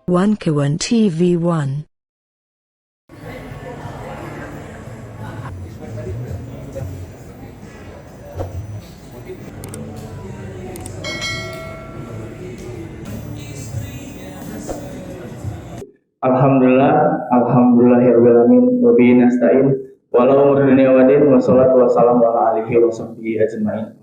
Wankawan TV1. Alhamdulillahirrahmanirrahim. Wa bihi nasta'in. Walau umur dunia wadin. Wassalatu wassalamu ala alihi wa sahbihi ajma'in.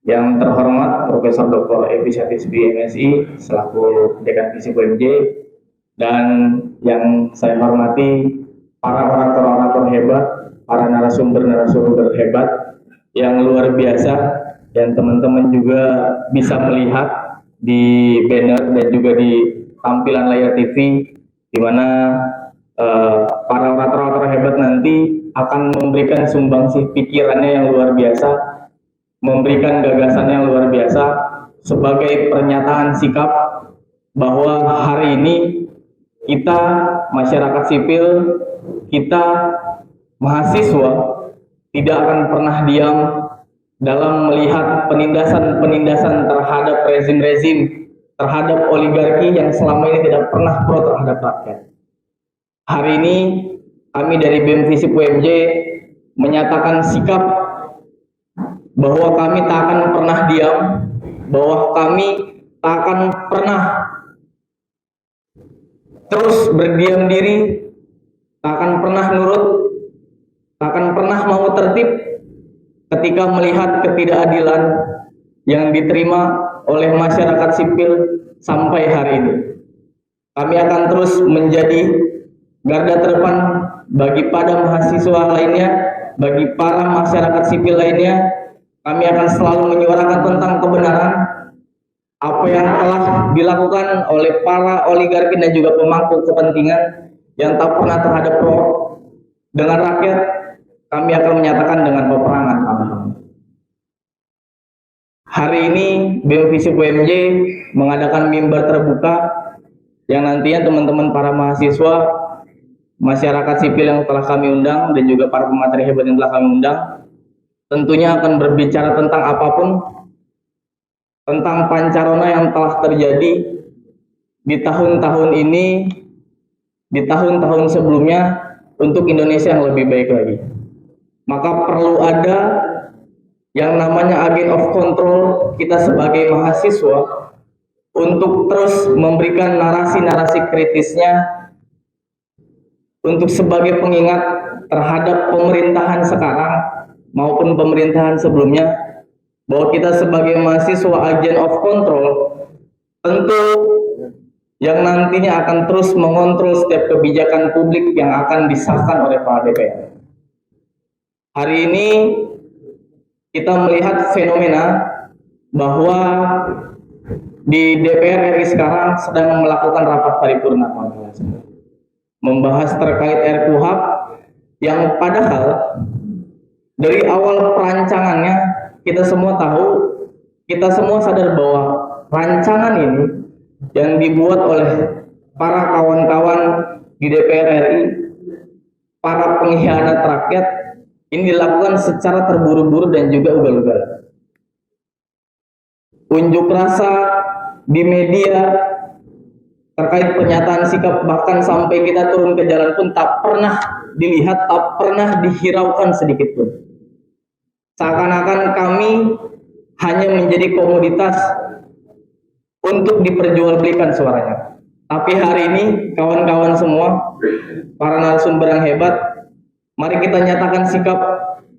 Yang terhormat Profesor Dr. Evi Satisbi MSI selaku Dekan FISIP UMJ, dan yang saya hormati para orator-orator hebat, para narasumber-narasumber hebat yang luar biasa, dan teman-teman juga bisa melihat di banner dan juga di tampilan layar TV, di mana para orator-orator hebat nanti akan memberikan sumbangsih pikirannya yang luar biasa, memberikan gagasan yang luar biasa sebagai pernyataan sikap bahwa hari ini kita masyarakat sipil, kita mahasiswa tidak akan pernah diam dalam melihat penindasan-penindasan terhadap rezim-rezim, terhadap oligarki yang selama ini tidak pernah pro terhadap rakyat. Hari ini kami dari BEM FISIP UMJ menyatakan sikap bahwa kami tak akan pernah diam, bahwa kami tak akan pernah terus berdiam diri, tak akan pernah nurut, tak akan pernah mau tertib ketika melihat ketidakadilan yang diterima oleh masyarakat sipil sampai hari ini. Kami akan terus menjadi garda terdepan bagi para mahasiswa lainnya, bagi para masyarakat sipil lainnya. Kami akan selalu menyuarakan tentang kebenaran apa yang telah dilakukan oleh para oligarki dan juga pemangku kepentingan yang tak pernah terhadap pro dengan rakyat. Kami akan menyatakan dengan peperangan. Hari ini BEM FISIP UMJ mengadakan mimbar terbuka yang nantinya teman-teman para mahasiswa, masyarakat sipil yang telah kami undang, dan juga para pemateri hebat yang telah kami undang, tentunya akan berbicara tentang apapun, tentang pancarona yang telah terjadi di tahun-tahun ini, di tahun-tahun sebelumnya, untuk Indonesia yang lebih baik lagi. Maka perlu ada yang namanya agent of control kita sebagai mahasiswa untuk terus memberikan narasi-narasi kritisnya, untuk sebagai pengingat terhadap pemerintahan sekarang maupun pemerintahan sebelumnya, bahwa kita sebagai mahasiswa agent of control tentu yang nantinya akan terus mengontrol setiap kebijakan publik yang akan disahkan oleh para DPR. Hari ini kita melihat fenomena bahwa di DPR RI sekarang sedang melakukan rapat paripurna membahas terkait RKUHP yang padahal dari awal perancangannya kita semua tahu, kita semua sadar bahwa rancangan ini yang dibuat oleh para kawan-kawan di DPR RI, para pengkhianat rakyat, ini dilakukan secara terburu-buru dan juga ugal-ugalan. Unjuk rasa di media terkait pernyataan sikap, bahkan sampai kita turun ke jalan pun tak pernah dilihat, tak pernah dihiraukan sedikit pun. Seakan-akan kami hanya menjadi komoditas untuk diperjualbelikan suaranya. Tapi hari ini kawan-kawan semua, para narasumber yang hebat, mari kita nyatakan sikap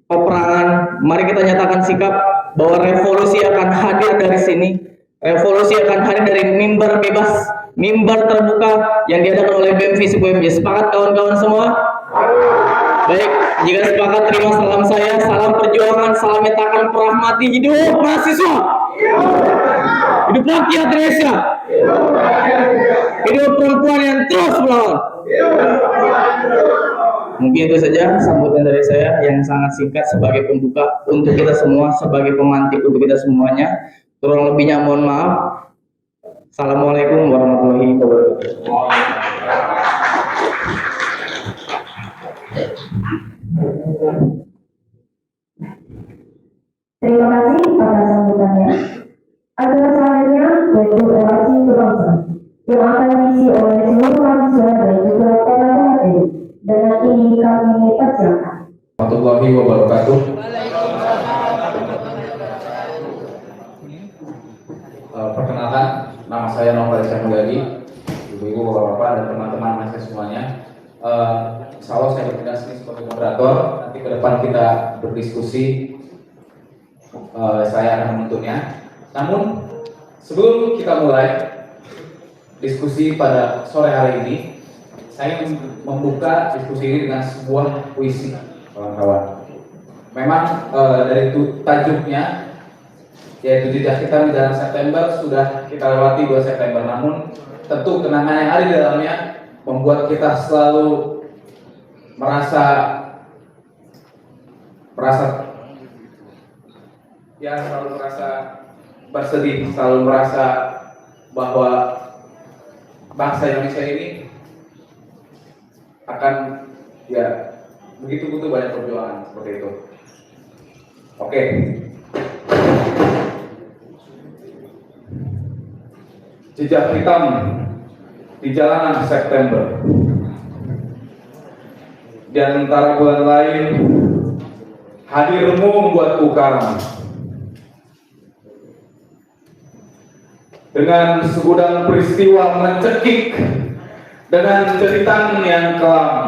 peperangan, mari kita nyatakan sikap bahwa revolusi akan hadir dari sini. Revolusi akan hadir dari mimbar bebas, mimbar terbuka yang diadakan oleh BEM FISIP UMJ. Sepakat kawan-kawan semua? Baik, jika sepakat terima salam saya, salam perjuangan, salam metakan perahmati, hidup mahasiswa, hidup rakyat Indonesia, hidup perempuan yang terus melawan. Mungkin itu saja sambutan dari saya yang sangat singkat sebagai pembuka untuk kita semua, sebagai pemantik untuk kita semuanya. Kurang lebihnya mohon maaf. Assalamualaikum warahmatullahi wabarakatuh. Terima kasih atas sambutannya. Acara selanjutnya yaitu orasi kebangsaan yang akan nama saya Novel Syahmudadi, ibu-ibu, bapak-bapak, dan teman-teman mahasiswa semuanya. Insya Allah saya bertugas ini sebagai moderator. Nanti ke depan kita berdiskusi. Saya akan menuntunnya. Namun sebelum kita mulai diskusi pada sore hari ini, saya ingin membuka diskusi ini dengan sebuah puisi, kawan-kawan. Memang dari tajuknya, yaitu jejak kita di dalam September, sudah kita lewati 2 September. Namun tentu kenangan yang ada di dalamnya membuat kita selalu merasa bersedih, selalu merasa bahwa bangsa Indonesia ini akan begitu butuh banyak perjuangan seperti itu. Oke. Jejak hitam di jalanan September. Di antara bulan lain, hadirmu membuatku karam. Dengan segudang peristiwa mencekik, dengan jeritan yang kelam,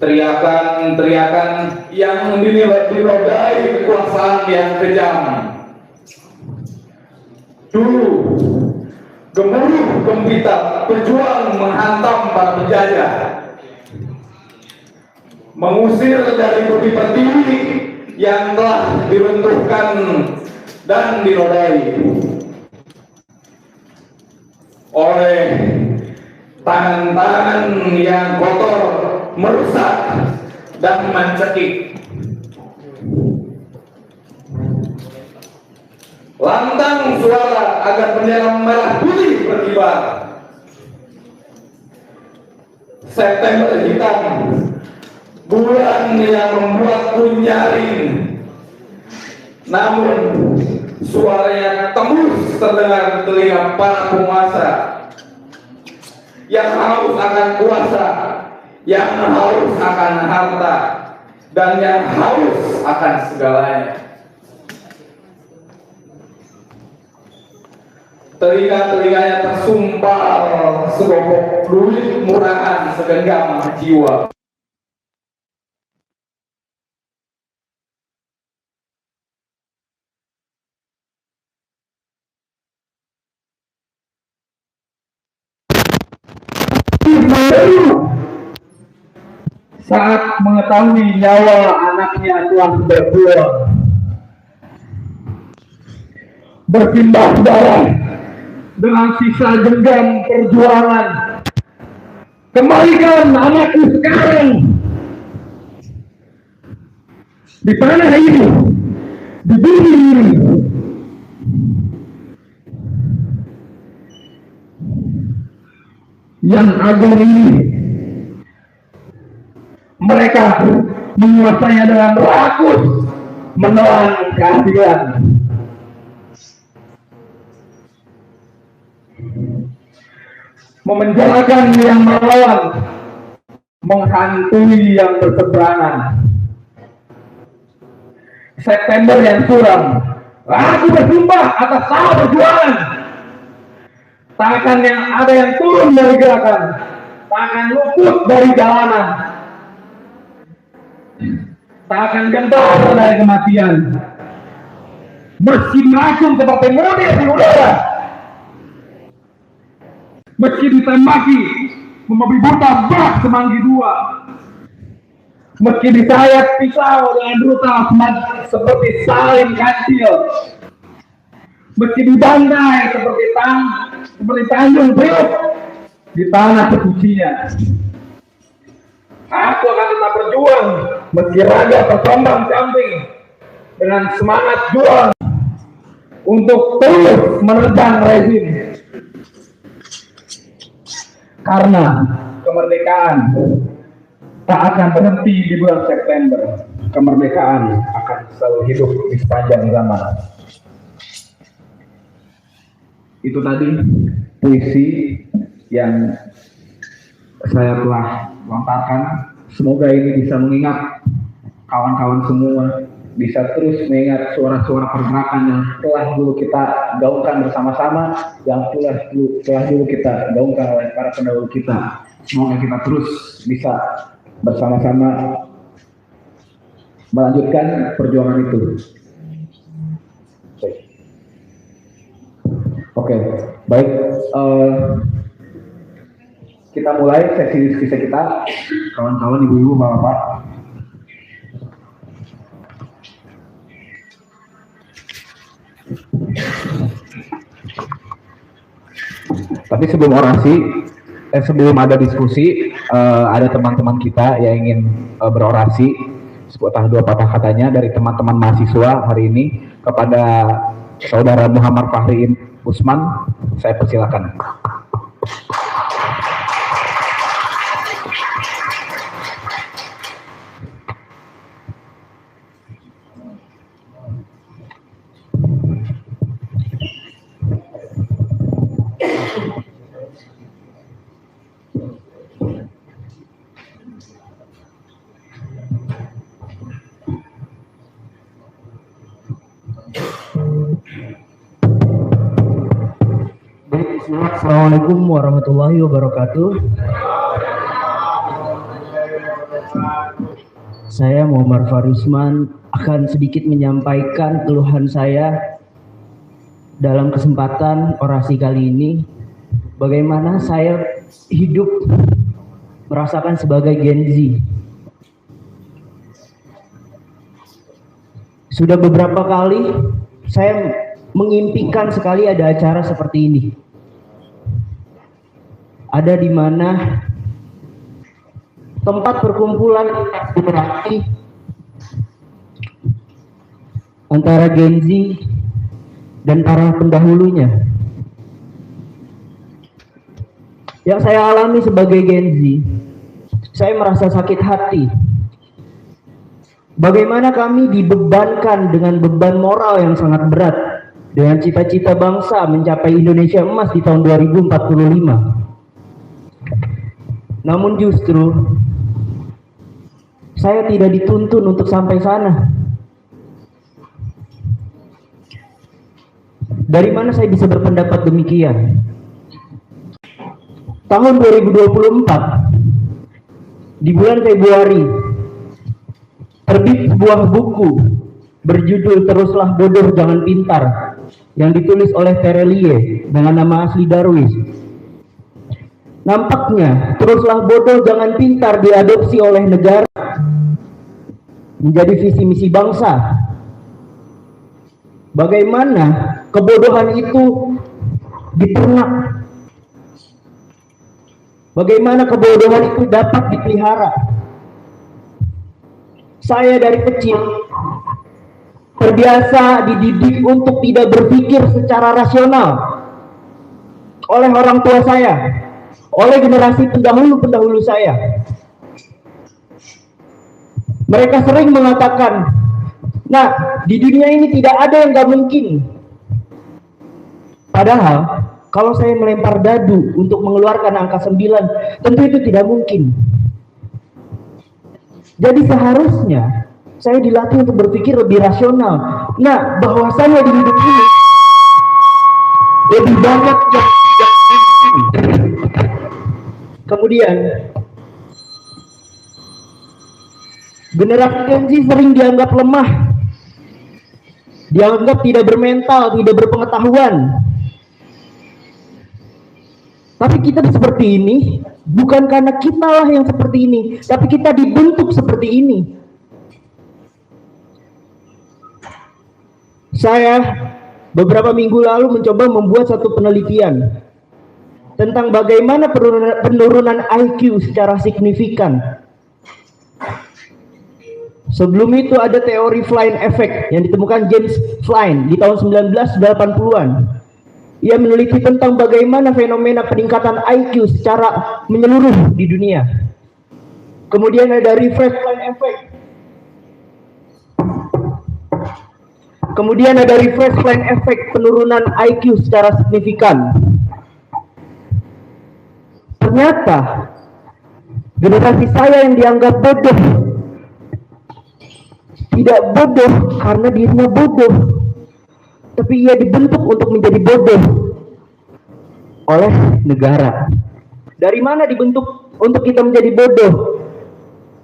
teriakan-teriakan yang dinodai kekuasaan yang kejam. Dulu gemuruh gempita pejuang menghantam para penjajah, mengusir dari bumi pertiwi yang telah diruntuhkan dan dinodai oleh tangan-tangan yang kotor, merusak dan mencekik. Lantang suara agar bendera merah putih berkibar. September hitam, bulan yang membuatku nyaring. Namun suaranya tembus terdengar di telinga para penguasa yang haus akan kuasa, yang haus akan harta, dan yang haus akan segalanya. Telinga-telinganya tersumpal segopok duit murahan segenggam jiwa. Saat mengetahui nyawa anaknya telah berbuang, bersimbah darah dengan sisa genggam perjuangan. Kembalikan anakku sekarang. Di tanah ini, di bumi ini, yang agung ini, mereka menguasainya dengan rakus, menelan keadilan. Memenjarakan yang melawan, menghantui yang berseberangan. September yang suram, aku bersumpah atas nama perjuangan. Tak akan ada yang turun dari gerakan, tak akan luput dari jalanan, tak akan gentar dari kematian. Meski meracun seperti mobil di udara, meski ditembaki membabi buta bak semanggi dua, meski disayat pisau dengan brutal seperti salin kancil, meski dibantai seperti Tanjung Priok di tanah sucinya, aku akan tetap berjuang meski raga tertombang-ambing dengan semangat juang untuk terus menerjang rezim. Karena kemerdekaan tak akan berhenti di bulan September. Kemerdekaan akan selalu hidup di sepanjang zaman. Itu tadi puisi yang saya telah lontarkan. Semoga ini bisa mengingat kawan-kawan semua bisa terus mengingat suara-suara pergerakan yang telah dulu kita gaungkan bersama-sama, yang telah dulu kita gaungkan oleh para pendahulu kita. Semoga kita terus bisa bersama-sama melanjutkan perjuangan itu. Oke, baik. Kita mulai sesi diskusi kita, kawan-kawan, ibu-ibu, bapak-bapak. Tapi sebelum orasi, sebelum ada diskusi, ada teman-teman kita yang ingin berorasi, sepatah dua patah katanya dari teman-teman mahasiswa hari ini kepada Saudara Muhammad Fahri Usman, saya persilakan. Assalamualaikum warahmatullahi wabarakatuh. Saya Muhammad Fahri Usman akan sedikit menyampaikan keluhan saya dalam kesempatan orasi kali ini. Bagaimana saya hidup merasakan sebagai Gen Z. Sudah beberapa kali saya mengimpikan sekali ada acara seperti ini. Ada di mana tempat perkumpulan generasi antara Gen Z dan para pendahulunya. Yang saya alami sebagai Gen Z, saya merasa sakit hati. Bagaimana kami dibebankan dengan beban moral yang sangat berat dengan cita-cita bangsa mencapai Indonesia emas di tahun 2045. Namun justru saya tidak dituntun untuk sampai sana. Dari mana saya bisa berpendapat demikian? Tahun 2024 di bulan Februari terbit sebuah buku berjudul Teruslah Bodoh Jangan Pintar yang ditulis oleh Terelie dengan nama asli Darwis. Nampaknya teruslah bodoh jangan pintar diadopsi oleh negara menjadi visi misi bangsa. Bagaimana kebodohan itu diternak? Bagaimana kebodohan itu dapat dipelihara? Saya dari kecil terbiasa dididik untuk tidak berpikir secara rasional oleh orang tua saya, oleh generasi pendahulu-pendahulu saya. Mereka sering mengatakan, nah, di dunia ini tidak ada yang gak mungkin. Padahal, kalau saya melempar dadu untuk mengeluarkan angka 9, tentu itu tidak mungkin. Jadi seharusnya, saya dilatih untuk berpikir lebih rasional. Nah, bahwasanya di hidup ini, lebih banyak yang tidak mungkin. Kemudian, generasi Gen Z sering dianggap lemah, dianggap tidak bermental, tidak berpengetahuan. Tapi kita seperti ini bukan karena kita lah yang seperti ini, tapi kita dibentuk seperti ini. Saya beberapa minggu lalu mencoba membuat satu penelitian tentang bagaimana penurunan IQ secara signifikan. Sebelum itu ada teori Flynn Effect yang ditemukan James Flynn di tahun 1980-an. Ia meneliti tentang bagaimana fenomena peningkatan IQ secara menyeluruh di dunia. Kemudian ada Reverse Flynn Effect. Kemudian ada Reverse Flynn Effect, penurunan IQ secara signifikan. Ternyata generasi saya yang dianggap bodoh tidak bodoh karena dirinya bodoh, tapi ia dibentuk untuk menjadi bodoh oleh negara. Dari mana dibentuk untuk kita menjadi bodoh?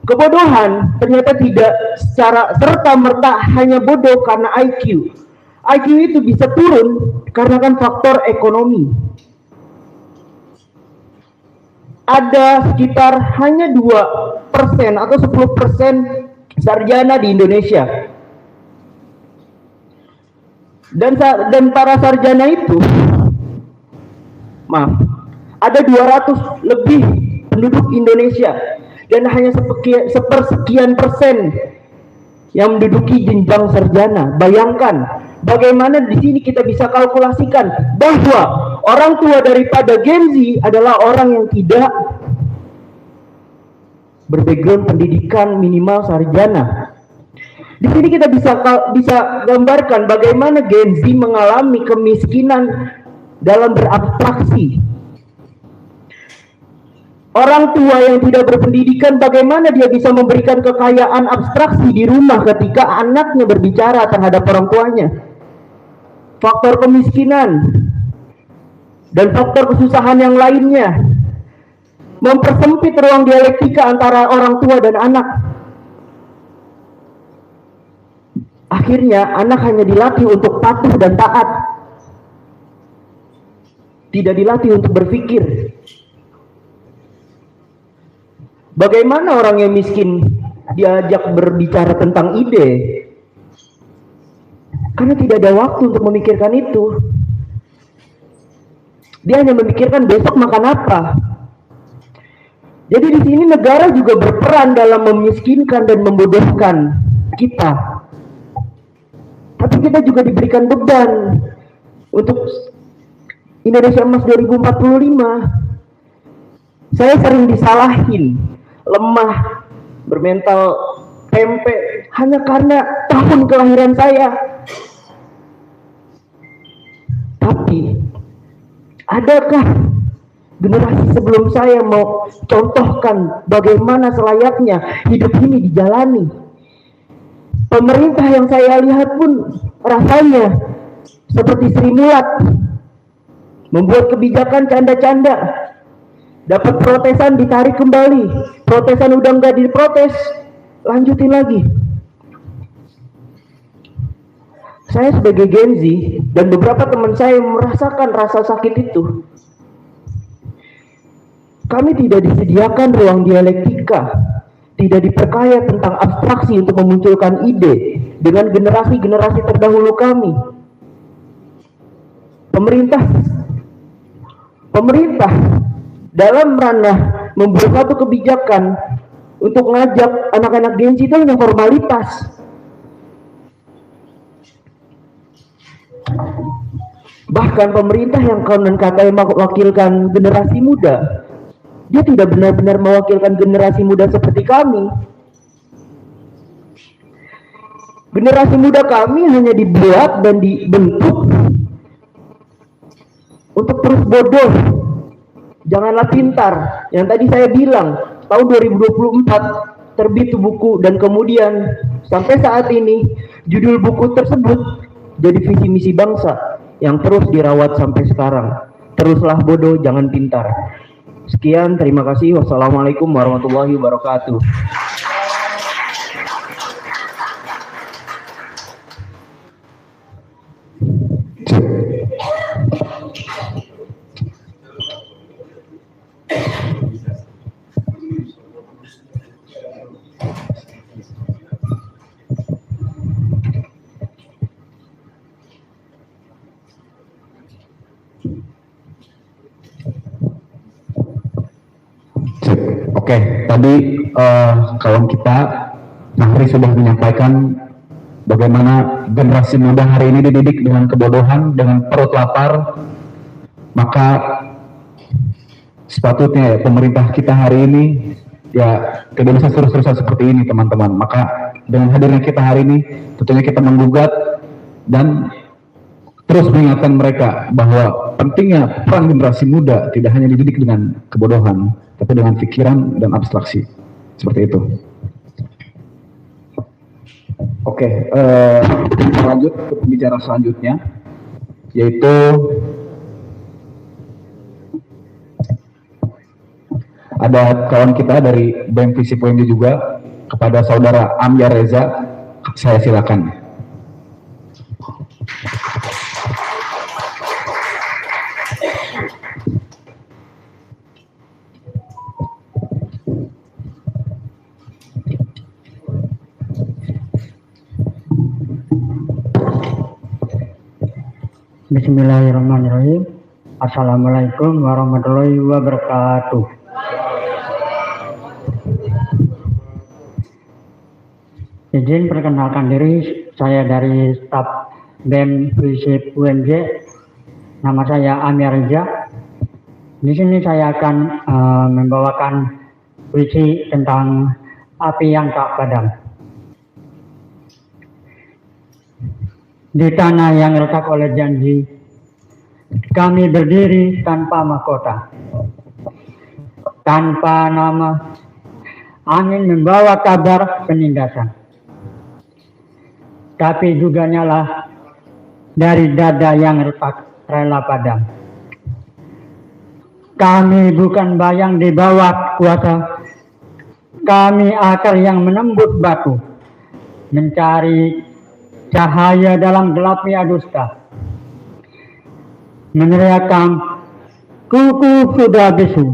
Kebodohan ternyata tidak secara serta-merta hanya bodoh karena IQ. IQ itu bisa turun karena kan faktor ekonomi. Ada sekitar hanya 2% atau 10% sarjana di Indonesia. Dan para sarjana itu, ada 200 lebih penduduk Indonesia dan hanya sepersekian persen yang menduduki jenjang sarjana. Bayangkan bagaimana di sini kita bisa kalkulasikan bahwa orang tua daripada Gen Z adalah orang yang tidak berbackground pendidikan minimal sarjana. Di sini kita bisa gambarkan bagaimana Gen Z mengalami kemiskinan dalam berabstraksi. Orang tua yang tidak berpendidikan, bagaimana dia bisa memberikan kekayaan abstraksi di rumah ketika anaknya berbicara terhadap orang tuanya? Faktor kemiskinan dan faktor kesusahan yang lainnya mempersempit ruang dialektika antara orang tua dan anak. Akhirnya anak hanya dilatih untuk patuh dan taat, tidak dilatih untuk berpikir. Bagaimana orang yang miskin diajak berbicara tentang ide? Karena tidak ada waktu untuk memikirkan itu. Dia hanya memikirkan besok makan apa. Jadi di sini negara juga berperan dalam memiskinkan dan membodohkan kita. Tapi kita juga diberikan beban untuk Indonesia Emas 2045. Saya sering disalahin lemah, bermental tempe hanya karena tahun kelahiran saya. Tapi adakah generasi sebelum saya mau contohkan bagaimana selayaknya hidup ini dijalani? Pemerintah yang saya lihat pun rasanya seperti Sri Mulat, membuat kebijakan canda-canda. Dapat protesan ditarik kembali, protesan udah nggak diprotes, lanjutin lagi. Saya sebagai Gen Z dan beberapa teman saya merasakan rasa sakit itu. Kami tidak disediakan ruang dialektika, tidak diperkaya tentang abstraksi untuk memunculkan ide dengan generasi-generasi terdahulu kami. Pemerintah dalam ranah membuat satu kebijakan untuk ngajak anak-anak Gen Z itu hanya formalitas. Bahkan pemerintah yang konon katanya mewakilkan generasi muda, dia tidak benar-benar mewakilkan generasi muda seperti kami. Generasi muda kami hanya dibuat dan dibentuk untuk terus bodoh. Janganlah pintar. Yang tadi saya bilang, tahun 2024 terbit buku dan kemudian sampai saat ini judul buku tersebut jadi visi misi bangsa yang terus dirawat sampai sekarang. Teruslah bodoh, jangan pintar. Sekian, terima kasih. Wassalamualaikum warahmatullahi wabarakatuh. Oke, tadi kawan kita Nahri sudah menyampaikan bagaimana generasi muda hari ini dididik dengan kebodohan, dengan perut lapar. Maka sepatutnya ya, pemerintah kita hari ini ya tidak bisa terus-terusan seperti ini, teman-teman. Maka dengan hadirnya kita hari ini, tentunya kita menggugat dan terus mengingatkan mereka bahwa pentingnya peran generasi muda tidak hanya dididik dengan kebodohan, tapi dengan pikiran dan abstraksi. Seperti itu. Oke, lanjut ke pembicara selanjutnya, yaitu ada kawan kita dari BEM Visip UMJ juga, kepada saudara Amyar Reza, saya silakan. Bismillahirrahmanirrahim. Assalamualaikum warahmatullahi wabarakatuh. Izin perkenalkan diri, saya dari staf BEM Visip UMJ. Nama saya Amyar Reza. Di sini saya akan membawakan puisi tentang api yang tak padam. Di tanah yang retak oleh janji, kami berdiri tanpa mahkota, tanpa nama. Angin membawa kabar penindasan, tapi juga nyala dari dada yang retak rela padam. Kami bukan bayang di bawah kuasa, kami akar yang menembus batu, mencari cahaya dalam gelapnya dusta, meneriakkan kuku sudah bisu.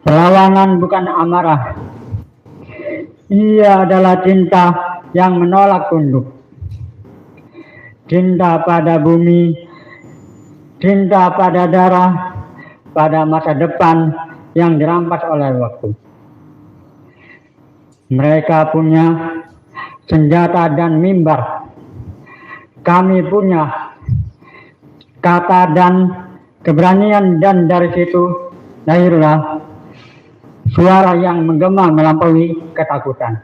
Perlawanan bukan amarah, ia adalah cinta yang menolak tunduk. Cinta pada bumi, cinta pada darah, pada masa depan yang dirampas oleh waktu. Mereka punya senjata dan mimbar. Kami punya kata dan keberanian, dan dari situ lahirlah suara yang menggema melampaui ketakutan.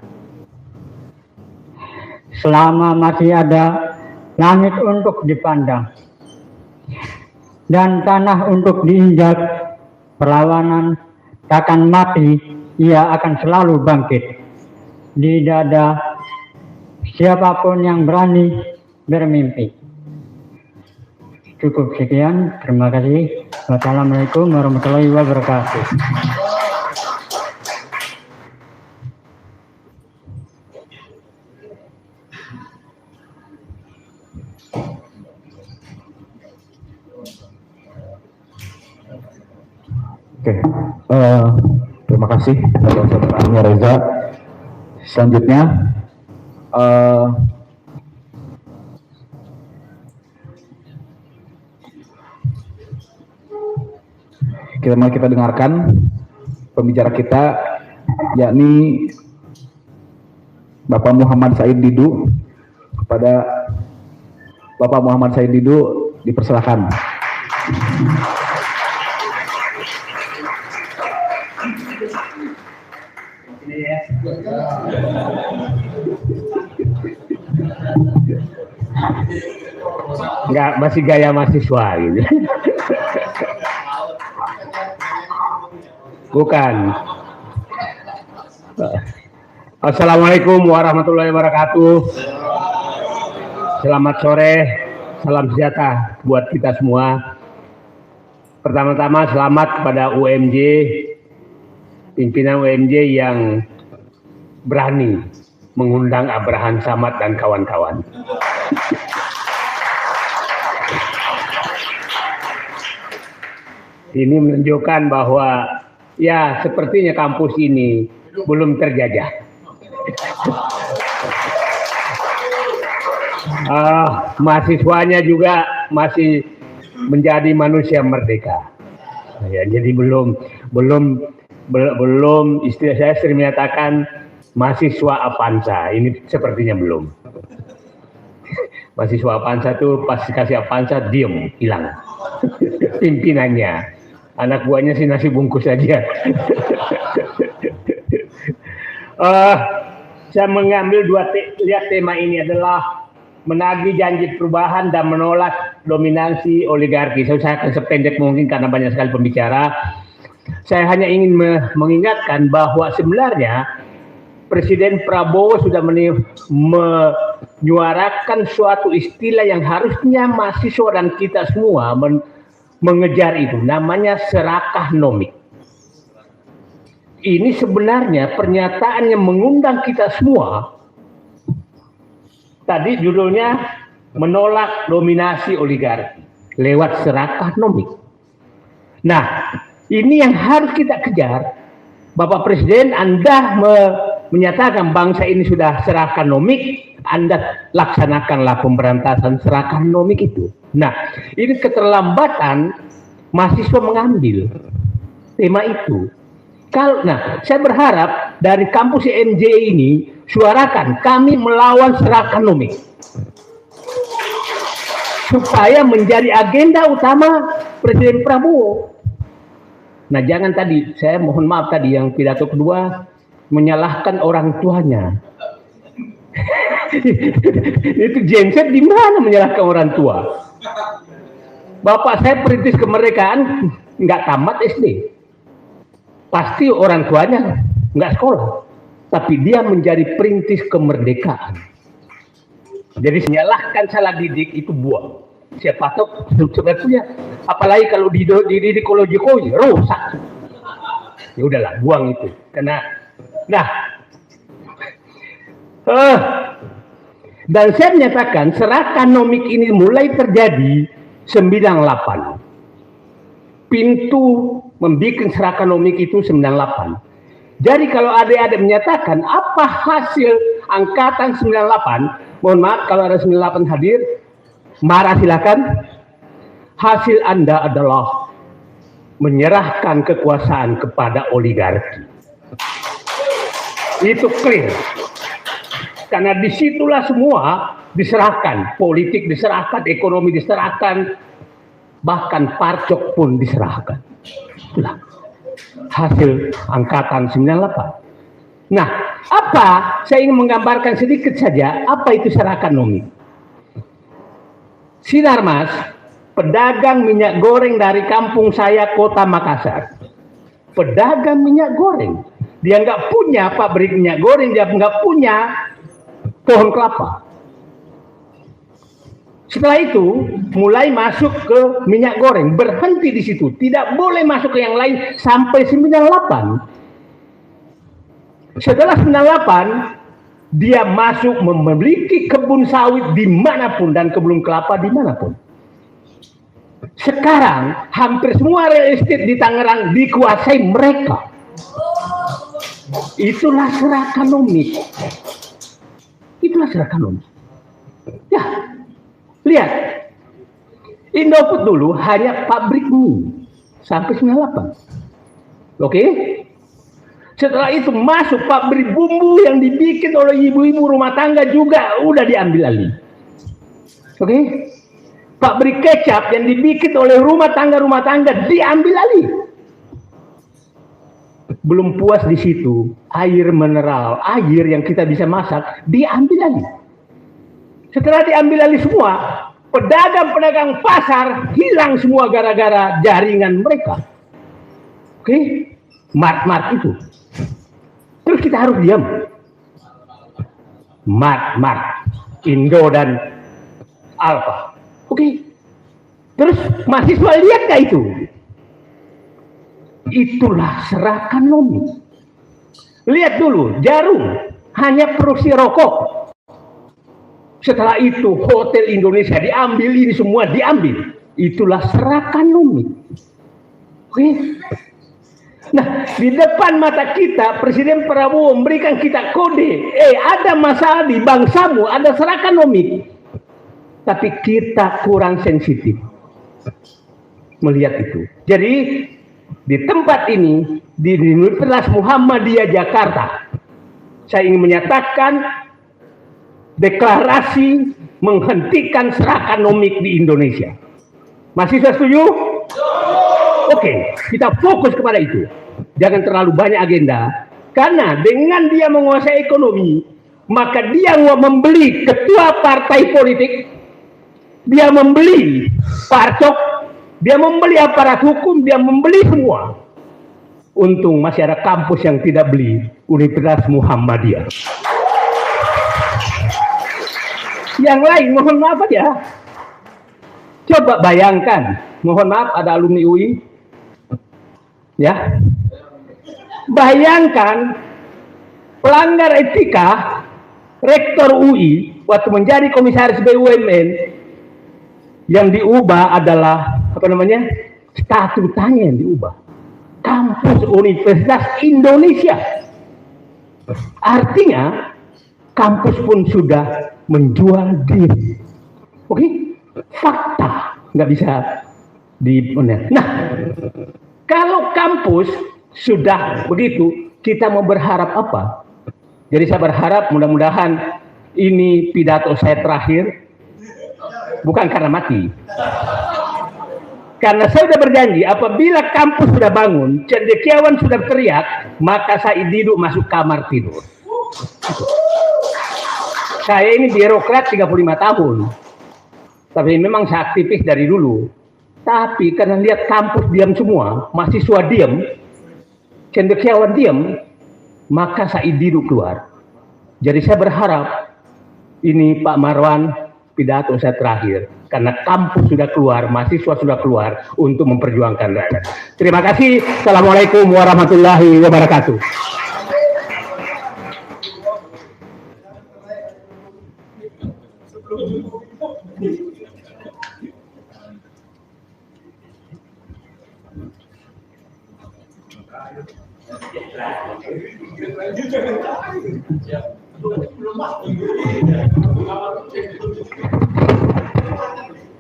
Selama masih ada langit untuk dipandang dan tanah untuk diinjak, perlawanan takkan mati, ia akan selalu bangkit. Di dada siapapun yang berani bermimpi. Cukup sekian, terima kasih. Wassalamualaikum warahmatullahi wabarakatuh. Oke, terima kasih kepada saudara Amyar Reza. Selanjutnya, kita dengarkan pembicara kita, yakni Bapak Muhammad Said Didu. Kepada Bapak Muhammad Said Didu, dipersilakan. Enggak, masih gaya mahasiswa gitu. Bukan. Assalamualaikum warahmatullahi wabarakatuh. Selamat sore, salam sejahtera buat kita semua. Pertama-tama selamat kepada UMJ, pimpinan UMJ yang berani mengundang Abraham Samad dan kawan-kawan. Ini menunjukkan bahwa ya sepertinya kampus ini belum terjajah. Mahasiswanya juga masih menjadi manusia merdeka. Ya, jadi belum istilah saya sering menyatakan mahasiswa Avanza. Ini sepertinya belum. Mahasiswa Avanza tuh pas dikasih Avanza diem, hilang. Pimpinannya, anak buahnya sih nasi bungkus aja. Saya mengambil lihat tema ini adalah menagih janji perubahan dan menolak dominasi oligarki. Saya akan sependek mungkin karena banyak sekali pembicara. Saya hanya ingin mengingatkan bahwa sebenarnya Presiden Prabowo sudah menyuarakan suatu istilah yang harusnya mahasiswa dan kita semua mengejar itu, namanya serakah nomik. Ini sebenarnya pernyataan yang mengundang kita semua. Tadi judulnya menolak dominasi oligarki lewat serakah nomik. Nah, ini yang harus kita kejar. Bapak Presiden, Anda menyatakan bangsa ini sudah serakah nomik, Anda laksanakanlah pemberantasan serakah nomik itu. Nah, ini keterlambatan mahasiswa mengambil tema itu. Saya berharap dari kampus IMJ ini suarakan kami melawan serakah nomik supaya menjadi agenda utama Presiden Prabowo. Nah, jangan tadi, saya mohon maaf tadi yang pidato kedua menyalahkan orang tuanya. Itu genset di mana menyalahkan orang tua? Bapak saya perintis kemerdekaan nggak tamat SD. Pasti orang tuanya nggak sekolah, tapi dia menjadi perintis kemerdekaan. Jadi menyalahkan salah didik itu buang. Siapa tahu sebetulnya, apalagi kalau dididik oleh Jokowi, rusak. Ya udahlah, buang itu. Karena, dan saya menyatakan serakah nomik ini mulai terjadi 98. Pintu membuat serakah nomik itu 98. Jadi kalau adik-adik menyatakan apa hasil angkatan 98, mohon maaf kalau ada 98 hadir, marah silakan. Hasil Anda adalah menyerahkan kekuasaan kepada oligarki. Itu clear. Karena disitulah semua diserahkan, politik diserahkan, ekonomi diserahkan, bahkan parcok pun diserahkan. Itulah hasil angkatan 98. Nah, apa? Saya ingin menggambarkan sedikit saja apa itu serakah nomik. Sinarmas, pedagang minyak goreng dari kampung saya, Kota Makassar. Pedagang minyak goreng. Dia nggak punya pabrik minyak goreng, dia nggak punya pohon kelapa. Setelah itu mulai masuk ke minyak goreng, berhenti di situ, tidak boleh masuk ke yang lain sampai 98. Setelah 98 dia masuk memiliki kebun sawit dimanapun dan kebun kelapa dimanapun. Sekarang hampir semua real estate di Tangerang dikuasai mereka. Itulah serakah nomik. Itulah serakah nomik. Ya. Lihat, Indofood dulu hanya pabrik mie sampai 98. Oke? Setelah itu masuk pabrik bumbu yang dibikin oleh ibu-ibu rumah tangga juga udah diambil alih. Oke? Pabrik kecap yang dibikin oleh rumah tangga diambil alih. Belum puas di situ, air mineral, air yang kita bisa masak diambil alih. Setelah diambil alih semua, pedagang-pedagang pasar hilang semua gara-gara jaringan mereka. Oke? Mart-mart itu. Terus kita harus diam. Mart, Indo dan Alfa. Oke? Terus mahasiswa lihat gak itu? Itulah serakah nomik. Lihat dulu, Jarum hanya produksi rokok. Setelah itu Hotel Indonesia diambil, ini semua diambil. Itulah serakah nomik. Oke? Nah, di depan mata kita Presiden Prabowo memberikan kita kode. Ada masalah di bangsamu, ada serakah nomik. Tapi kita kurang sensitif melihat itu. Jadi di tempat ini di Universitas Muhammadiyah Jakarta, saya ingin menyatakan deklarasi menghentikan serakah nomik di Indonesia. Mahasiswa setuju? Oke, kita fokus kepada itu. Jangan terlalu banyak agenda. Karena dengan dia menguasai ekonomi, maka dia membeli ketua partai politik, dia membeli parcok, dia membeli aparat hukum, dia membeli semua. Untung masih ada kampus yang tidak beli, Universitas Muhammadiyah. Yang lain mohon maaf aja. Coba bayangkan, mohon maaf ada alumni UI, ya. Bayangkan pelanggar etika rektor UI waktu menjadi komisaris BUMN yang diubah adalah statutanya yang diubah. Kampus Universitas Indonesia. Artinya kampus pun sudah menjual diri. Oke? Fakta, nggak bisa dibenar. Nah, kalau kampus sudah begitu, kita mau berharap apa? Jadi saya berharap mudah-mudahan ini pidato saya terakhir, bukan karena mati. Karena saya sudah berjanji, apabila kampus sudah bangun, cendekiawan sudah teriak, maka saya duduk masuk kamar tidur. Saya ini birokrat 35 tahun. Tapi memang saya aktivis dari dulu. Tapi karena lihat kampus diam semua, mahasiswa diam, cendekiawan diam, maka saya duduk keluar. Jadi saya berharap, ini Pak Marwan, pidato saya terakhir. Karena kampus sudah keluar, mahasiswa sudah keluar untuk memperjuangkan rakyat. Terima kasih. Assalamualaikum warahmatullahi wabarakatuh.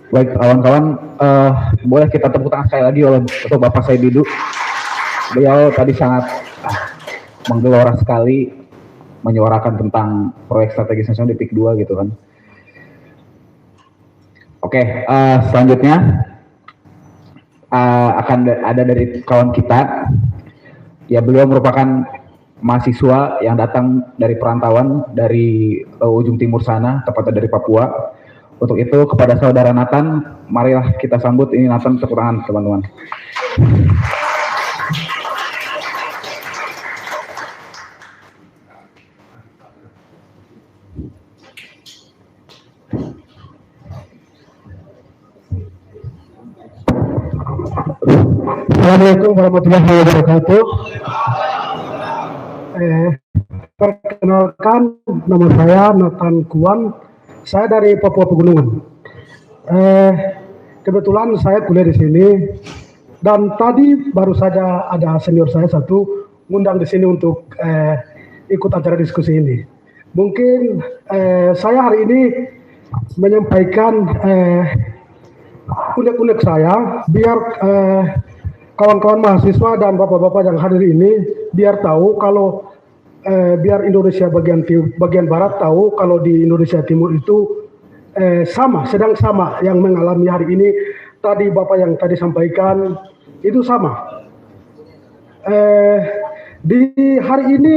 Baik kawan-kawan, boleh kita tepuk tangan sekali lagi untuk Bapak Saididu. Beliau tadi sangat menggelora sekali menyuarakan tentang proyek strategis nasional di PIK 2 gitu kan. Oke, selanjutnya akan ada dari kawan kita. Ya, beliau merupakan mahasiswa yang datang dari perantauan dari ujung timur sana, tepatnya dari Papua. Untuk itu kepada saudara Nathan, marilah kita sambut. Ini Nathan, tepuk tangan teman-teman. Assalamualaikum warahmatullahi wabarakatuh. Perkenalkan, nama saya Nathan Kuan. Saya dari Papua Pegunungan. Kebetulan saya kuliah di sini dan tadi baru saja ada senior saya satu ngundang di sini untuk ikut acara diskusi ini. Mungkin saya hari ini menyampaikan unek-unek saya biar kawan-kawan mahasiswa dan bapak-bapak yang hadir ini biar tahu kalau biar Indonesia bagian barat tahu kalau di Indonesia Timur itu sedang sama yang mengalami hari ini. Tadi Bapak yang tadi sampaikan itu sama. Di hari ini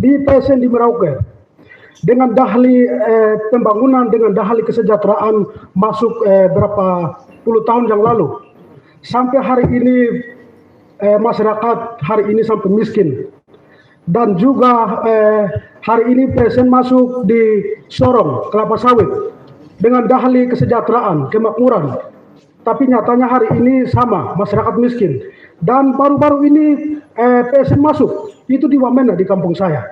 di PSN di Merauke dengan dahli pembangunan, dengan dahli kesejahteraan masuk berapa puluh tahun yang lalu, sampai hari ini masyarakat hari ini sampai miskin. Dan juga hari ini PSN masuk di Sorong, kelapa sawit, dengan dahli kesejahteraan, kemakmuran. Tapi nyatanya hari ini sama, masyarakat miskin. Dan baru-baru ini PSN masuk, itu di Wamena, di kampung saya.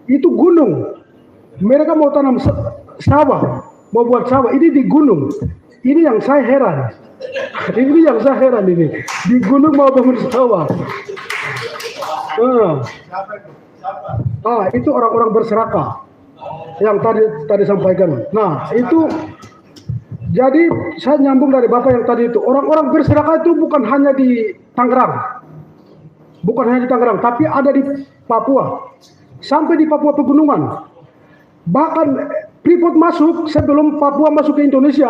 Itu gunung. Mereka mau tanam sawah, mau buat sawah, ini di gunung. Ini yang saya heran. Ini yang saya heran ini. Di gunung mau bangun sawah. Itu orang-orang berserakah yang tadi sampaikan. Nah, itu jadi saya nyambung dari Bapak yang tadi itu. Orang-orang berserakah itu bukan hanya di Tangerang. Bukan hanya di Tangerang, tapi ada di Papua. Sampai di Papua Pegunungan. Bahkan Freeport masuk sebelum Papua masuk ke Indonesia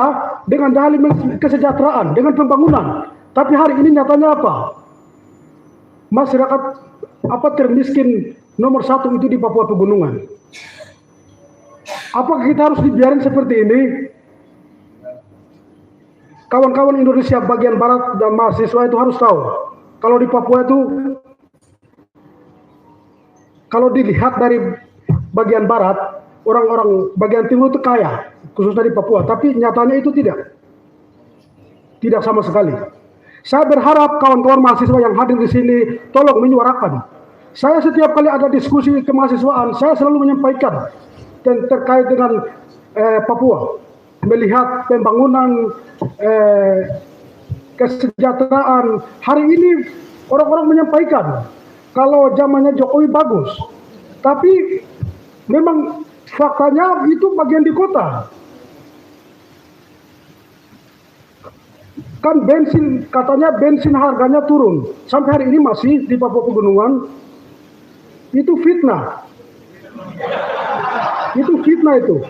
dengan dalih kesejahteraan, dengan pembangunan. Tapi hari ini nyatanya apa? Masyarakat termiskin nomor 1 itu di Papua Pegunungan. Apakah kita harus dibiarin seperti ini? Kawan-kawan Indonesia bagian barat dan mahasiswa itu harus tahu kalau di Papua itu, kalau dilihat dari bagian barat, orang-orang bagian timur itu kaya, khususnya di Papua, tapi nyatanya itu tidak sama sekali. Saya berharap kawan-kawan mahasiswa yang hadir di sini tolong menyuarakan. Saya setiap kali ada diskusi kemahasiswaan, saya selalu menyampaikan terkait dengan Papua, melihat pembangunan, kesejahteraan. Hari ini orang-orang menyampaikan kalau zamannya Jokowi bagus, tapi memang faktanya itu bagian di kota. Kan bensin, katanya bensin harganya turun. Sampai hari ini masih di Papua Pegunungan. Itu fitnah. Itu fitnah itu.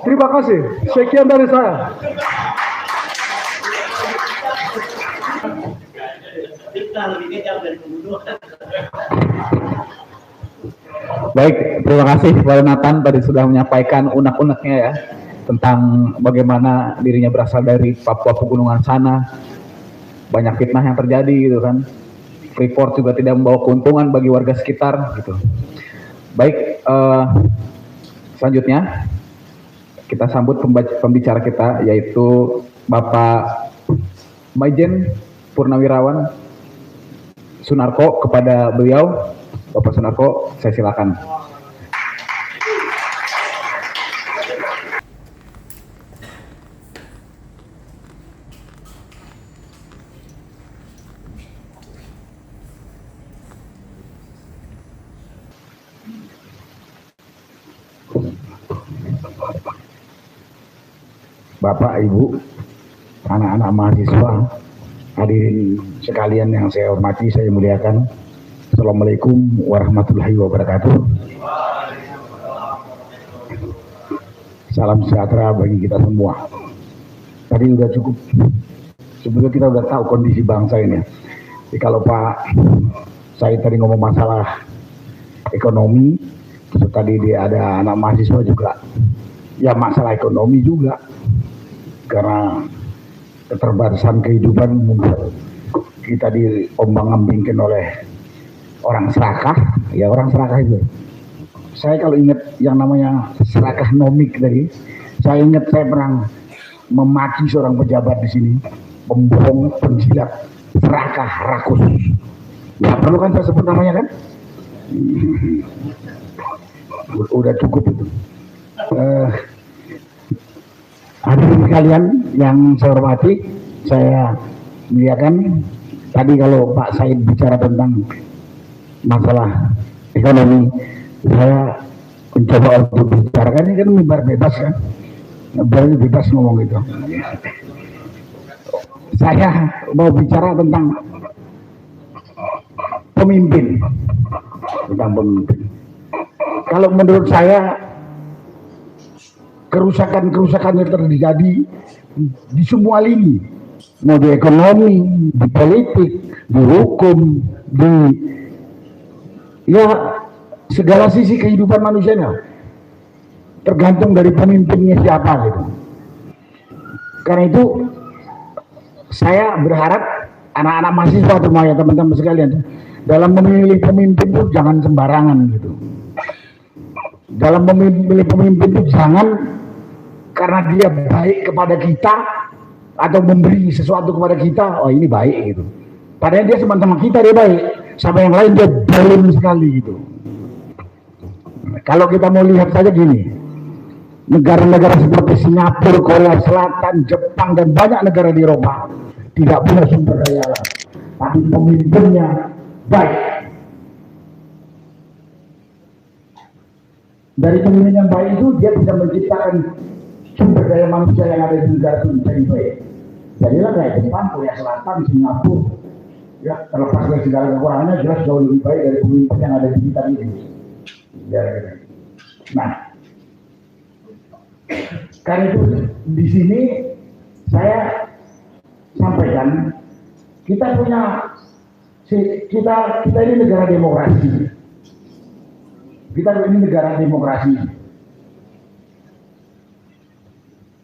Terima kasih. Sekian dari saya. Baik, terima kasih Pak Nathan tadi sudah menyampaikan unek-uneknya ya tentang bagaimana dirinya berasal dari Papua Pegunungan sana. Banyak fitnah yang terjadi gitu kan. Freeport juga tidak membawa keuntungan bagi warga sekitar gitu. Baik, selanjutnya kita sambut pembicara kita yaitu Bapak Maijen Purnawirawan Sunarko. Kepada beliau, Bapak Sunarko, saya silakan. Bapak, Ibu, anak-anak mahasiswa, hadirin sekalian yang saya hormati, saya muliakan. Assalamualaikum warahmatullahi wabarakatuh. Salam sejahtera bagi kita semua. Tadi udah cukup, sebetulnya kita udah tahu kondisi bangsa ini. Jadi kalau Pak saya tadi ngomong masalah ekonomi, terus tadi dia ada anak mahasiswa juga, ya masalah ekonomi juga. Karena keterbatasan kehidupan membuat kita diombang-ambingkan oleh orang serakah, ya orang serakah itu. Saya kalau ingat yang namanya serakah nomik tadi, saya ingat saya pernah memaki seorang pejabat di sini, pembohong, penjilat, serakah, rakus. Ya perlu kan saya sebut namanya kan? Udah cukup itu. Hadirin sekalian yang saya hormati, saya muliakan. Tadi kalau Pak Said bicara tentang masalah ekonomi, saya mencoba untuk bicarakan, ini kan mimbar bebas kan, berani bebas ngomong gitu. Saya mau bicara tentang pemimpin, Kalau menurut saya kerusakan yang terjadi di semua lini, mau di ekonomi, di politik, di hukum, di ya segala sisi kehidupan manusianya, tergantung dari pemimpinnya siapa gitu. Karena itu saya berharap anak-anak mahasiswa semua ya teman-teman sekalian, dalam memilih pemimpin itu jangan sembarangan gitu. Dalam memilih pemimpin itu jangan karena dia baik kepada kita atau memberi sesuatu kepada kita, oh ini baik gitu. Padahal dia teman-teman kita dia baik, sama yang lain dia zalim sekali gitu. Kalau kita mau lihat saja gini, negara-negara seperti Singapura, Korea Selatan, Jepang dan banyak negara di Eropa tidak punya sumber daya alam, tapi pemimpinnya baik. Dari pemimpin yang baik itu dia bisa menciptakan sumber daya manusia yang ada di negara itu menjadi baik. Jadilah kayak Jepang, Korea Selatan, Singapura, ya terlepas dari segala kekurangannya jelas jauh lebih baik dari pemimpin yang ada di kita ini. Ya, nah, karena itu di sini saya sampaikan kita ini negara demokrasi. Kita ini negara demokrasi.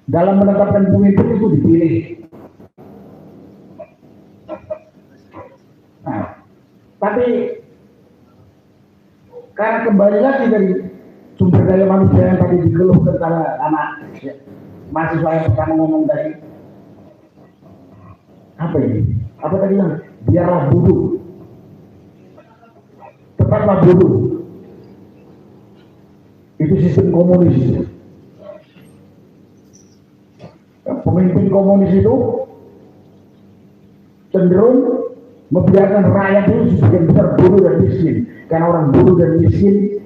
dalam menetapkan pemimpin itu dipilih. Nah, tapi karena kembali lagi dari sumber daya manusia yang tadi dikeluhkan karena anak mahasiswa yang pertama ngomong tadi, apa ini? Apa tadi bilang? Biarlah bodoh, tetaplah bodoh. Itu sistem komunis. Pemimpin komunis itu cenderung membiarkan rakyat itu sebagian besar bodoh dan miskin, karena orang bodoh dan miskin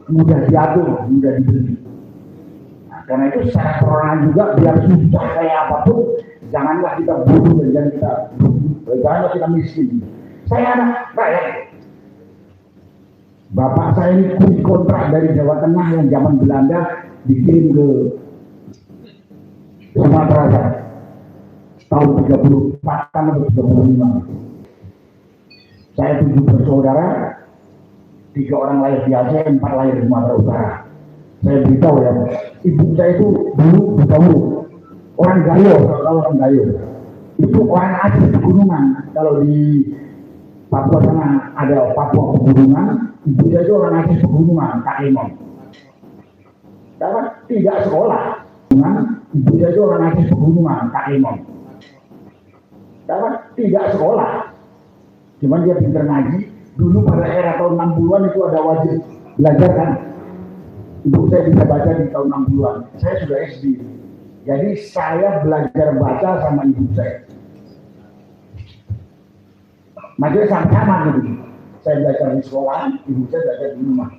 mudah diatur, mudah dibeli. Nah, karena itu secara perorangan juga biar susah kayak apapun, janganlah kita bodoh dan janganlah kita miskin. Saya anak rakyat. Bapak saya ini kuli kontrak dari Jawa Tengah yang zaman Belanda dikirim ke Sumatera tahun 34 atau 35. Saya 7 bersaudara, 3 orang lahir di Aceh, 4 lahir di Sumatera Utara. Saya beritahu ya, ibu saya itu dulu buta huruf, orang Gayo, kalau orang Gayo itu orang Aceh pegunungan. Kalau di Papua sana ada Papua pegunungan, ibu saya itu orang Aceh pegunungan, Kak Imam. Dapat tidak sekolah, ibu saya itu orang Aceh pegunungan, Kak Imam. Dapat tidak sekolah, cuman dia pintar ngaji. Dulu pada era tahun 60-an itu ada wajib belajar kan. Ibu saya bisa baca di tahun 60-an. Saya sudah SD. Jadi saya belajar baca sama ibu saya. Maksudnya sama-sama gitu. Saya belajar di sekolah, ibu saya belajar di rumah.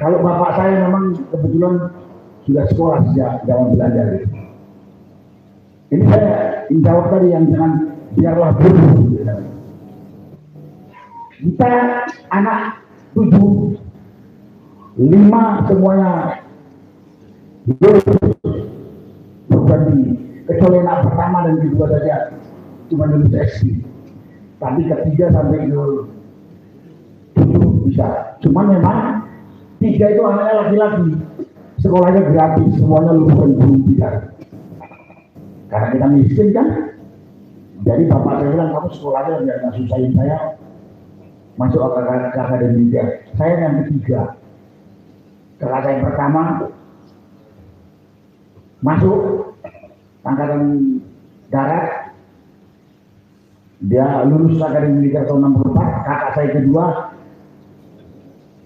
Kalau bapak saya memang kebetulan sudah sekolah sejak zaman Belanda. Gitu. Ini saya jawab tadi yang jangan biarlah bodoh. Kita anak 7, 5 semuanya lulus berbanding, kecuali anak pertama dan kedua saja cuma lulus SD. Tapi ketiga sampai ke 7 bisa. Cuman memang 3 itu anaknya laki-laki, sekolahnya gratis, semuanya lulusan guru besar. Karena kita miskin kan, jadi bapak saya bilang kamu sekolahnya biar nggak susahin saya masuk ke akademika. Saya yang ketiga, kakak saya yang pertama masuk angkatan darat, dia lulus akademi militer tahun 64. Kakak saya kedua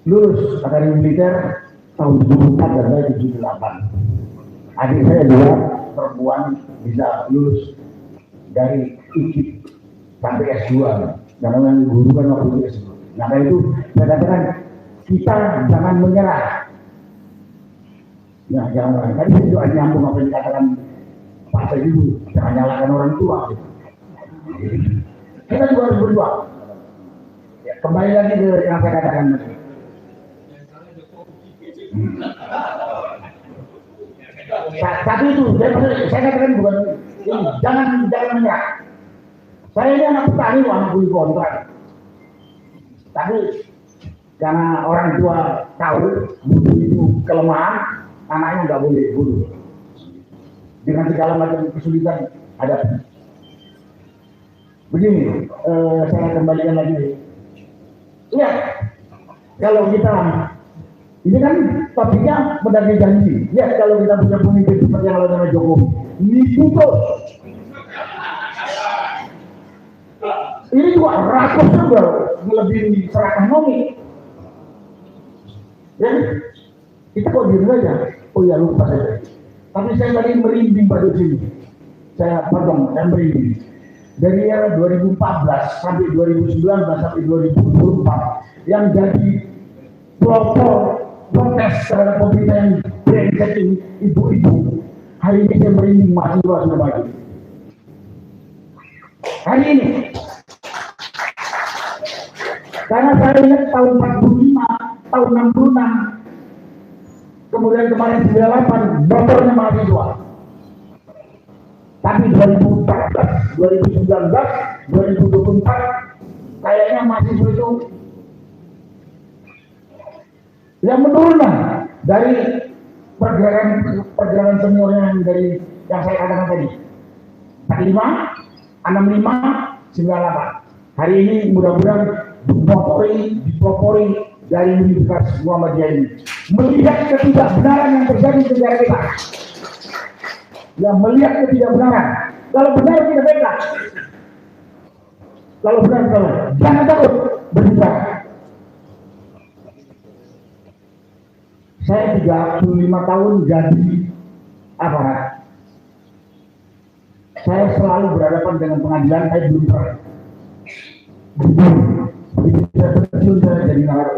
lulus akademi militer tahun 74 dan saya 78. Adik saya juga perempuan bisa lulus dari IKIP sampai S2, karena yang guru kan waktu itu S2. Nah itu saya katakan kita jangan menyerah. Ya jangan. Tadi saya juga nyambung apa yang dikatakan Pak saya dulu, jangan nyalakan orang tua. Kita juga harus berjuang. Ya, kembali lagi ke yang saya katakan. Tapi itu saya katakan bukan ini, jangan menyerah. Saya ini anak petani, anak kuli kontrak. Tapi karena orang tua tahu butuh itu kelemahan, anaknya nggak boleh bunuh. Dengan segala macam kesulitan ada. Begini, saya kembalikan lagi. Lihat, kalau kita ini kan topiknya pedaging janji. Lihat kalau kita punya pemimpin seperti yang lalu Jokowi, ini putus. Ini juga rakus juga melebihi serakah nomi. Ya, kita kok diem aja. Oh ya lupa saya. Tapi saya tadi merinding pada sini. Saya merinding. Dari era 2014 sampai 2019 sampai 2024 yang jadi pelopor protes terhadap pemerintah yang brengsek ini, ibu-ibu. Hari ini saya merinding mahasiswa sudah maju. Hari ini. Karena saya ingat tahun 45, tahun 66, kemudian kemarin 98, motornya mahasiswa. Tapi 2014, 2019, 2024, kayaknya mahasiswa itu yang menurun dari pergerakan seniornya yang dari yang saya katakan tadi. 45, 65, 98. Hari ini mudah-mudahan dipelopori dari Universitas Muhammadiyah ini melihat ketidakbenaran yang terjadi di negara kita. Yang melihat ketidakbenaran. Kalau benar kita bela. Kalau benar kita jangan takut berbicara. Saya 35 tahun jadi aparat. Saya selalu berhadapan dengan pengadilan, saya belum pernah. Saya kecil saya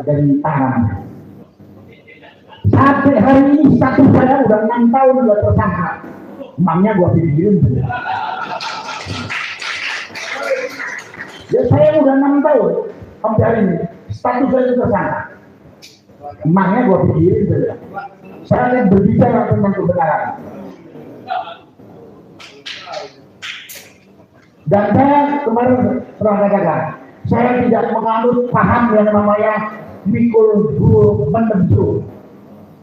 jadi tahanan. Sampai hari ini status saya udah 6 tahun udah tersangka. Emangnya gua pikirin. Ya saya udah 6 tahun sampai hari ini status saya tersangka. Emangnya gua pikirin saja. Saya berbicara tentang kebenaran. Dan saya kemarin pernah katakan, saya tidak menganut paham yang namanya mikul guru menentu.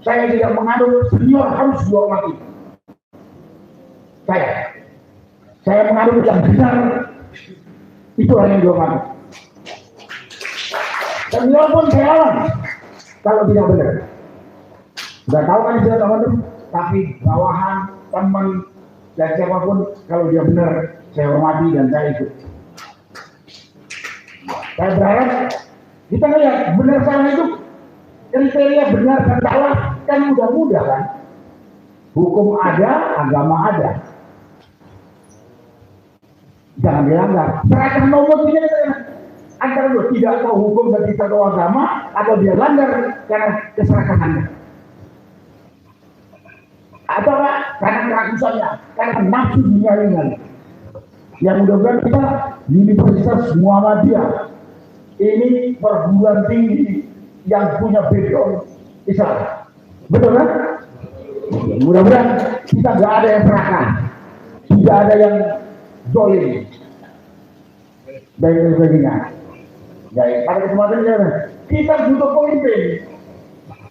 Saya tidak menganut senior harus dihormati. Saya menganut yang benar, itu yang dihormati. Senior pun saya lawan kalau tidak benar. Sudah tahu kan sudah tahu, tapi bawahan teman dan siapapun kalau dia benar saya hormati dan saya ikut. Saya berharap kita lihat benar salah itu kriteria benar dan salah kan mudah kan. Hukum ada, agama ada. Jangan dilanggar. Serahkan nomor tidak antara dua, tidak tahu hukum dan tidak tahu agama atau dia langgar karena keserakahannya. Atau karena kerakusannya, karena nafsu dunia. Yang mudah-mudahan kita di Universitas Muhammadiyah ini perguruan tinggi yang punya background Islam, betul kan? Mudah-mudahan kita nggak ada yang serakah, tidak ada yang zolim dan sebagainya. Jadi pada kesempatan ini kita butuh pemimpin,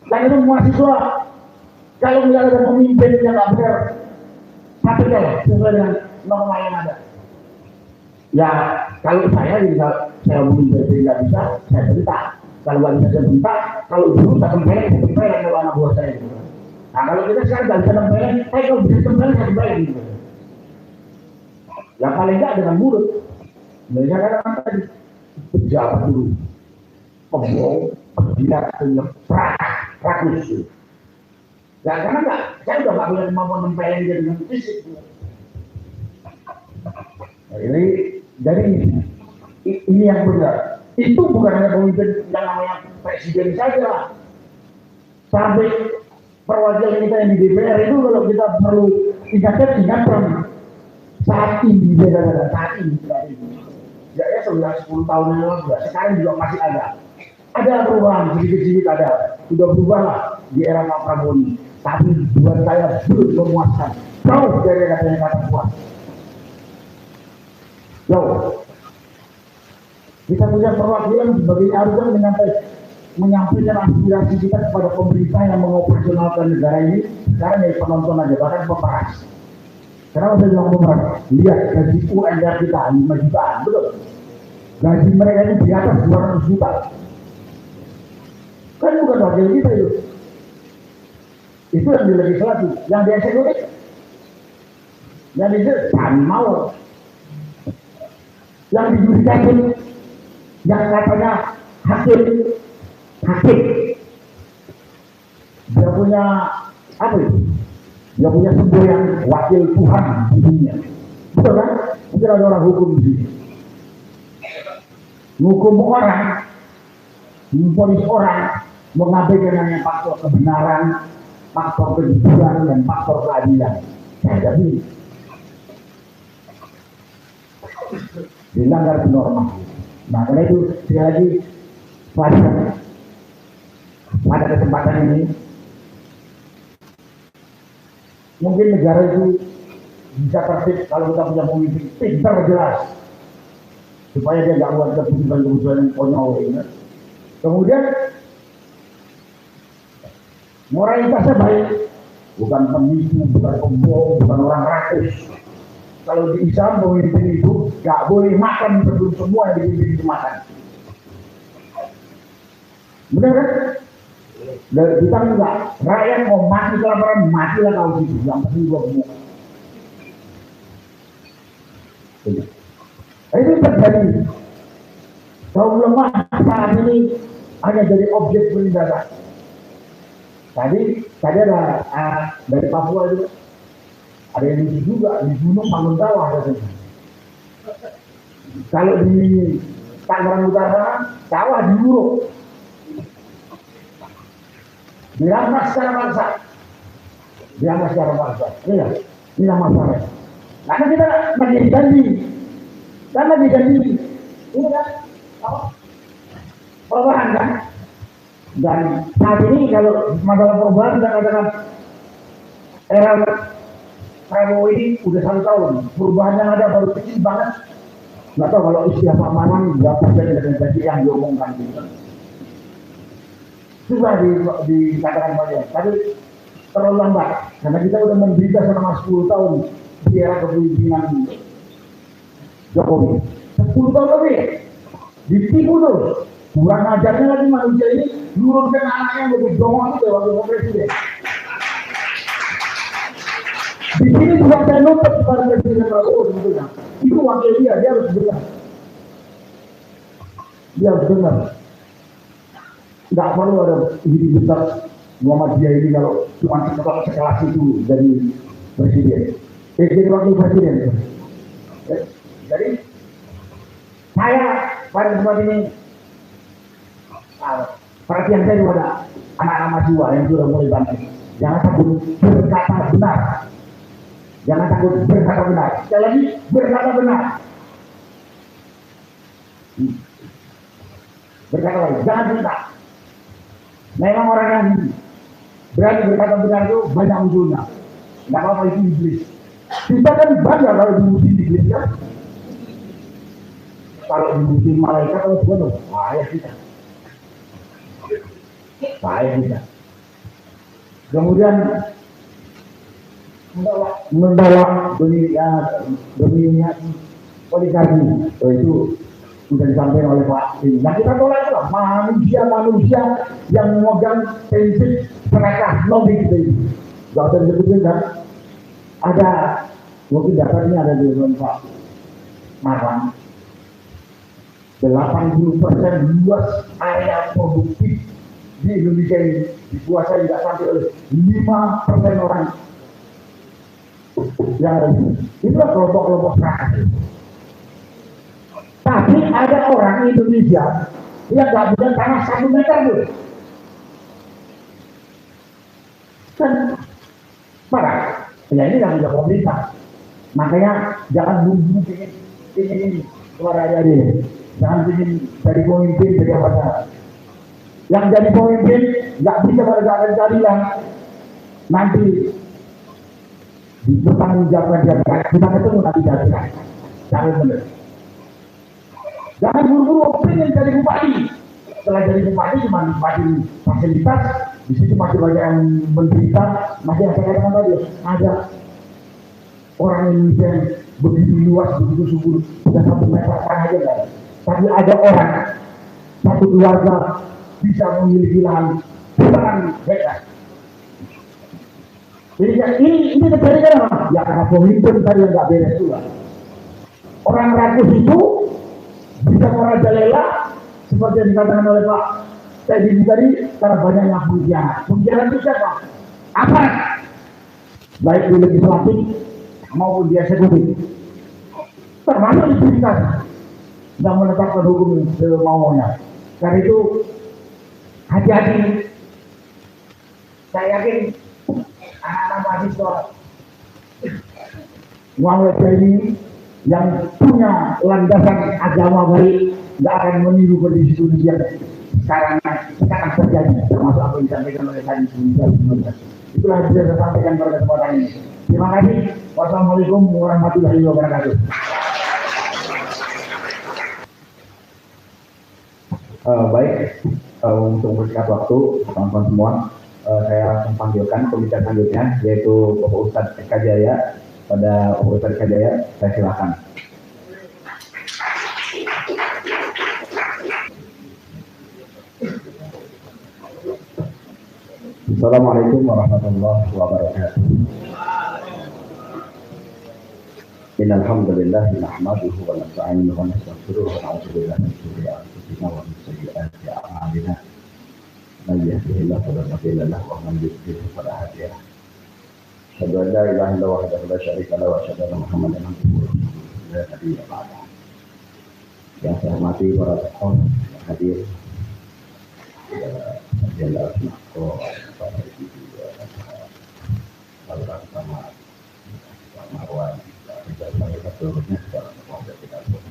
dan itu mahasiswa kalau nggak ada pemimpin yang nggak benar, satu sesuai dengan norma yang ada. Ya, kalau saya memimpin nggak bisa, saya cerita. Kalau nggak bisa saya cerita, kalau dulu saya tempelin kalau anak buah saya. Nah, kalau kita sekarang nggak bisa tempelin, kalau bisa tempelin, saya tempelin. Ya paling nggak dengan mulut. Mereka katakan tadi, pejabat dulu, pembohong, penjilat, penyeprak, rakus. Ya karena nggak, saya udah nggak punya kemampuan tempelin dia dengan fisik. Jadi ini yang benar. Itu bukan hanya pemimpin yang namanya presiden saja. Sampai perwakilan kita yang di DPR itu kalau kita perlu ingatkan saat ini saat ini. Ya 10 tahun yang lalu sekarang juga masih ada perubahan sedikit-sedikit ada. Sudah berubah lah di era Pak Prabowo ini. Tapi buat saya belum memuaskan. Jauh dari kata puas. Kita punya perwakilan sebagai harusnya menyampaikan aspirasi kita kepada pemerintah yang mengoperasionalkan negara ini. Sekarang dari penonton aja, bahkan pemeras. Kenapa saya bilang pemeras? Lihat gaji UMR kita 5 jutaan, betul? Gaji mereka ini di atas 200 juta. Kan bukan wakil kita itu. Itu yang di legislatif, yang di eksekutif. Yang di kami mau. Yang di yudikatif, yang katanya hakim, dia punya apa itu? Dia punya semboyan wakil Tuhan di dunia, betul kan? Mungkin ada orang hukum di sini, hukum orang, memponis orang, mengabaikan hanya faktor kebenaran, faktor kejujuran dan faktor keadilan. Jadi dilanggar norma. Nah, karena itu sekali lagi pada kesempatan ini mungkin negara itu bisa tertib kalau kita punya pemimpin pintar jelas supaya dia nggak buat keputusan-keputusan yang konyol ini. Kemudian moralitasnya baik, bukan penipu, bukan pembohong, bukan orang rakus. Kalau di Islam pemimpin itu nggak boleh makan sebelum semua yang dipimpin itu makan. Benar kan? Dan kita enggak, rakyat mau mati kelaparan, matilah kau situ. Yang penting gua gemuk. Itu terjadi. Kaum lemah saat ini hanya jadi objek penindasan. Tadi ada dari Papua itu, ada yang lucu juga di gunung Bangun Sawah katanya. Kalau di Tangerang Utara, sawah diuruk, dirampas secara paksa, iya, ini masalah. Karena kita lagi diganti, ini kan, perubahan kan. Dan saat ini kalau masalah perubahan dan katakan era Prabowo ini udah 1 tahun, perubahan yang ada baru kecil banget. Nggak tahu kalau istilah Pak Manan nggak percaya dengan janji yang diomongkan gitu. Sudah dikatakan banyak, tapi terlalu lambat karena kita udah menderita selama 10 tahun di era kepemimpinan Jokowi. 10 tahun lebih ditipu terus. Kurang ajarnya lagi manusia ini nurunkan anaknya yang lebih dongeng itu wakil presiden. Di sini juga saya nuntut kepada Presiden Prabowo sebetulnya. Itu wakil dia harus dengar. Dia harus dengar. Nggak perlu ada ide besar Muhammadiyah ini kalau cuma sekelas itu dari presiden. Jadi wakil presiden. Jadi saya pada tempat ini perhatian saya kepada anak-anak mahasiswa yang sudah mulai bangkit. Jangan takut berkata benar. Jangan takut berkata benar. Sekali lagi berkata benar. Berkata lagi, jangan cerita. Memang orang yang berani berkata benar itu banyak munculnya. Tidak apa-apa itu iblis. Kita kan bangga kalau dimuji iblis kan. Kalau dimuji malaikat kalau sebenarnya bahaya kita. Bahaya kita. Kemudian mendalam demi oligarki itu sudah disampaikan oleh Pak Tim. Nah kita tolak lah manusia yang memegang prinsip mereka lobby kita ini. Gak usah disebutin kan? Ada mungkin datanya ada di Pak Marwan. 80% luas area produktif di Indonesia ini dikuasai tidak sampai oleh 5% orang yang ada itu. Itulah kelompok-kelompok rakyat. Tapi ada orang Indonesia yang nggak punya tanah 1 meter tuh. Kan parah. Ya ini yang punya pemerintah. Makanya jangan buru-buru ingin ini keluar aja. Jangan ingin jadi pemimpin jadi apa. Yang jadi pemimpin nggak bisa pada keadilan. Nanti bertanggungjawabkan dia. Kita ketemu nanti jadikan. Jangan benar. Jangan buru-buru pengen jadi bupati. Setelah jadi bupati cuma nikmatin fasilitas, di situ masih banyak yang menderita, masih yang saya katakan tadi ada orang Indonesia yang begitu luas, begitu subur, sudah 1 meter aja kan. Tapi ada orang satu keluarga bisa memiliki lahan jutaan hektar. Jadi ini terjadi kenapa? Ya karena pemimpin tadi yang nggak beres juga. Orang rakus itu bisa merajalela seperti yang dikatakan oleh Pak Teddy tadi karena banyaknya pengkhianat. Pengkhianat itu siapa? Apa? Baik di legislatif maupun di eksekutif. Termasuk di judikasi yang menetapkan hukum semaunya. Karena itu hati-hati. Saya yakin anak-anak mahasiswa Muhammad ini yang punya landasan agama baik nggak akan meniru kondisi yang sekarang terjadi, termasuk apa yang disampaikan oleh tadi sebelumnya. Itulah yang bisa saya sampaikan pada kesempatan ini. Terima kasih. Wassalamualaikum warahmatullahi wabarakatuh. Baik, untuk mempersingkat waktu teman-teman semua, saya langsung panggilkan pembicara selanjutnya, yaitu Bapak Ustadz Eka Jaya. Pada Bapak Ustadz Eka Jaya, saya silakan. Assalamualaikum warahmatullahi wabarakatuh. Innal hamdalillah nahmaduhu wa nasta'inuhu wa nastaghfiruh wa na'udzu billahi min shururi anfusina wa min sayyi'ati a'malina. Man yahdihillahu fala mudilla lahu wa man yudlil fala hadiya lahu. Asyhadu an la ilaha illallah wahdahu la syarika lahu wa asyhadu anna Muhammadan abduhu wa rasuluhu la nabiyya ba'dahu. Yang saya hormati para tokoh yang hadir, Jenderal Sunarko, Pak Presiden, Pak Utama, Pak Marwan, dan seluruhnya secara kompleks kita semua.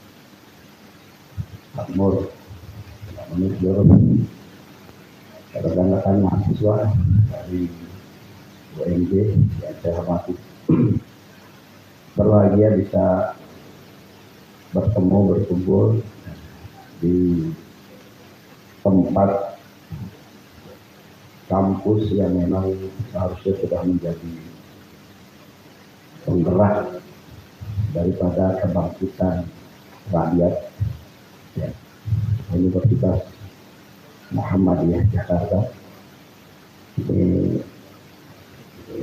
Makmur, menurut seluruh rekan-rekan mahasiswa dari UMJ yang saya hormati, berbahagia bisa bertemu berkumpul di tempat kampus yang memang seharusnya sudah menjadi penggerak daripada kebangkitan rakyat, ya, Universitas Muhammadiyah Jakarta. Ini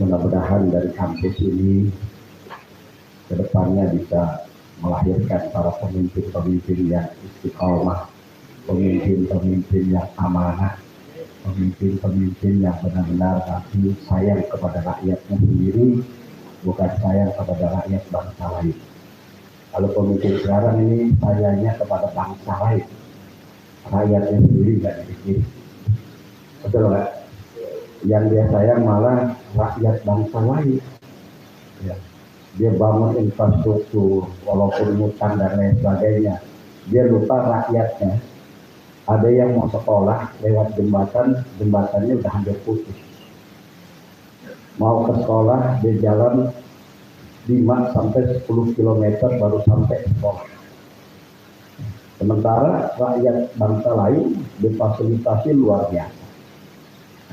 mudah-mudahan dari kampus ini kedepannya bisa melahirkan para pemimpin-pemimpin yang istiqomah, pemimpin-pemimpin yang amanah, pemimpin-pemimpin yang benar-benar nanti sayang kepada rakyatnya sendiri, bukan sayang kepada rakyat bangsa lain. Kalau pemimpin sekarang ini sayangnya kepada bangsa lain, rakyatnya sendiri nggak dipikir. Betul nggak? Yang dia sayang malah rakyat bangsa lain. Ya. Dia bangun infrastruktur, walaupun hutan dan lain sebagainya, dia lupa rakyatnya. Ada yang mau sekolah lewat jembatan, jembatannya udah hampir putus. Mau ke sekolah, dia jalan 5 sampai 10 km baru sampai sekolah. Sementara rakyat bangsa lain difasilitasi luar biasa.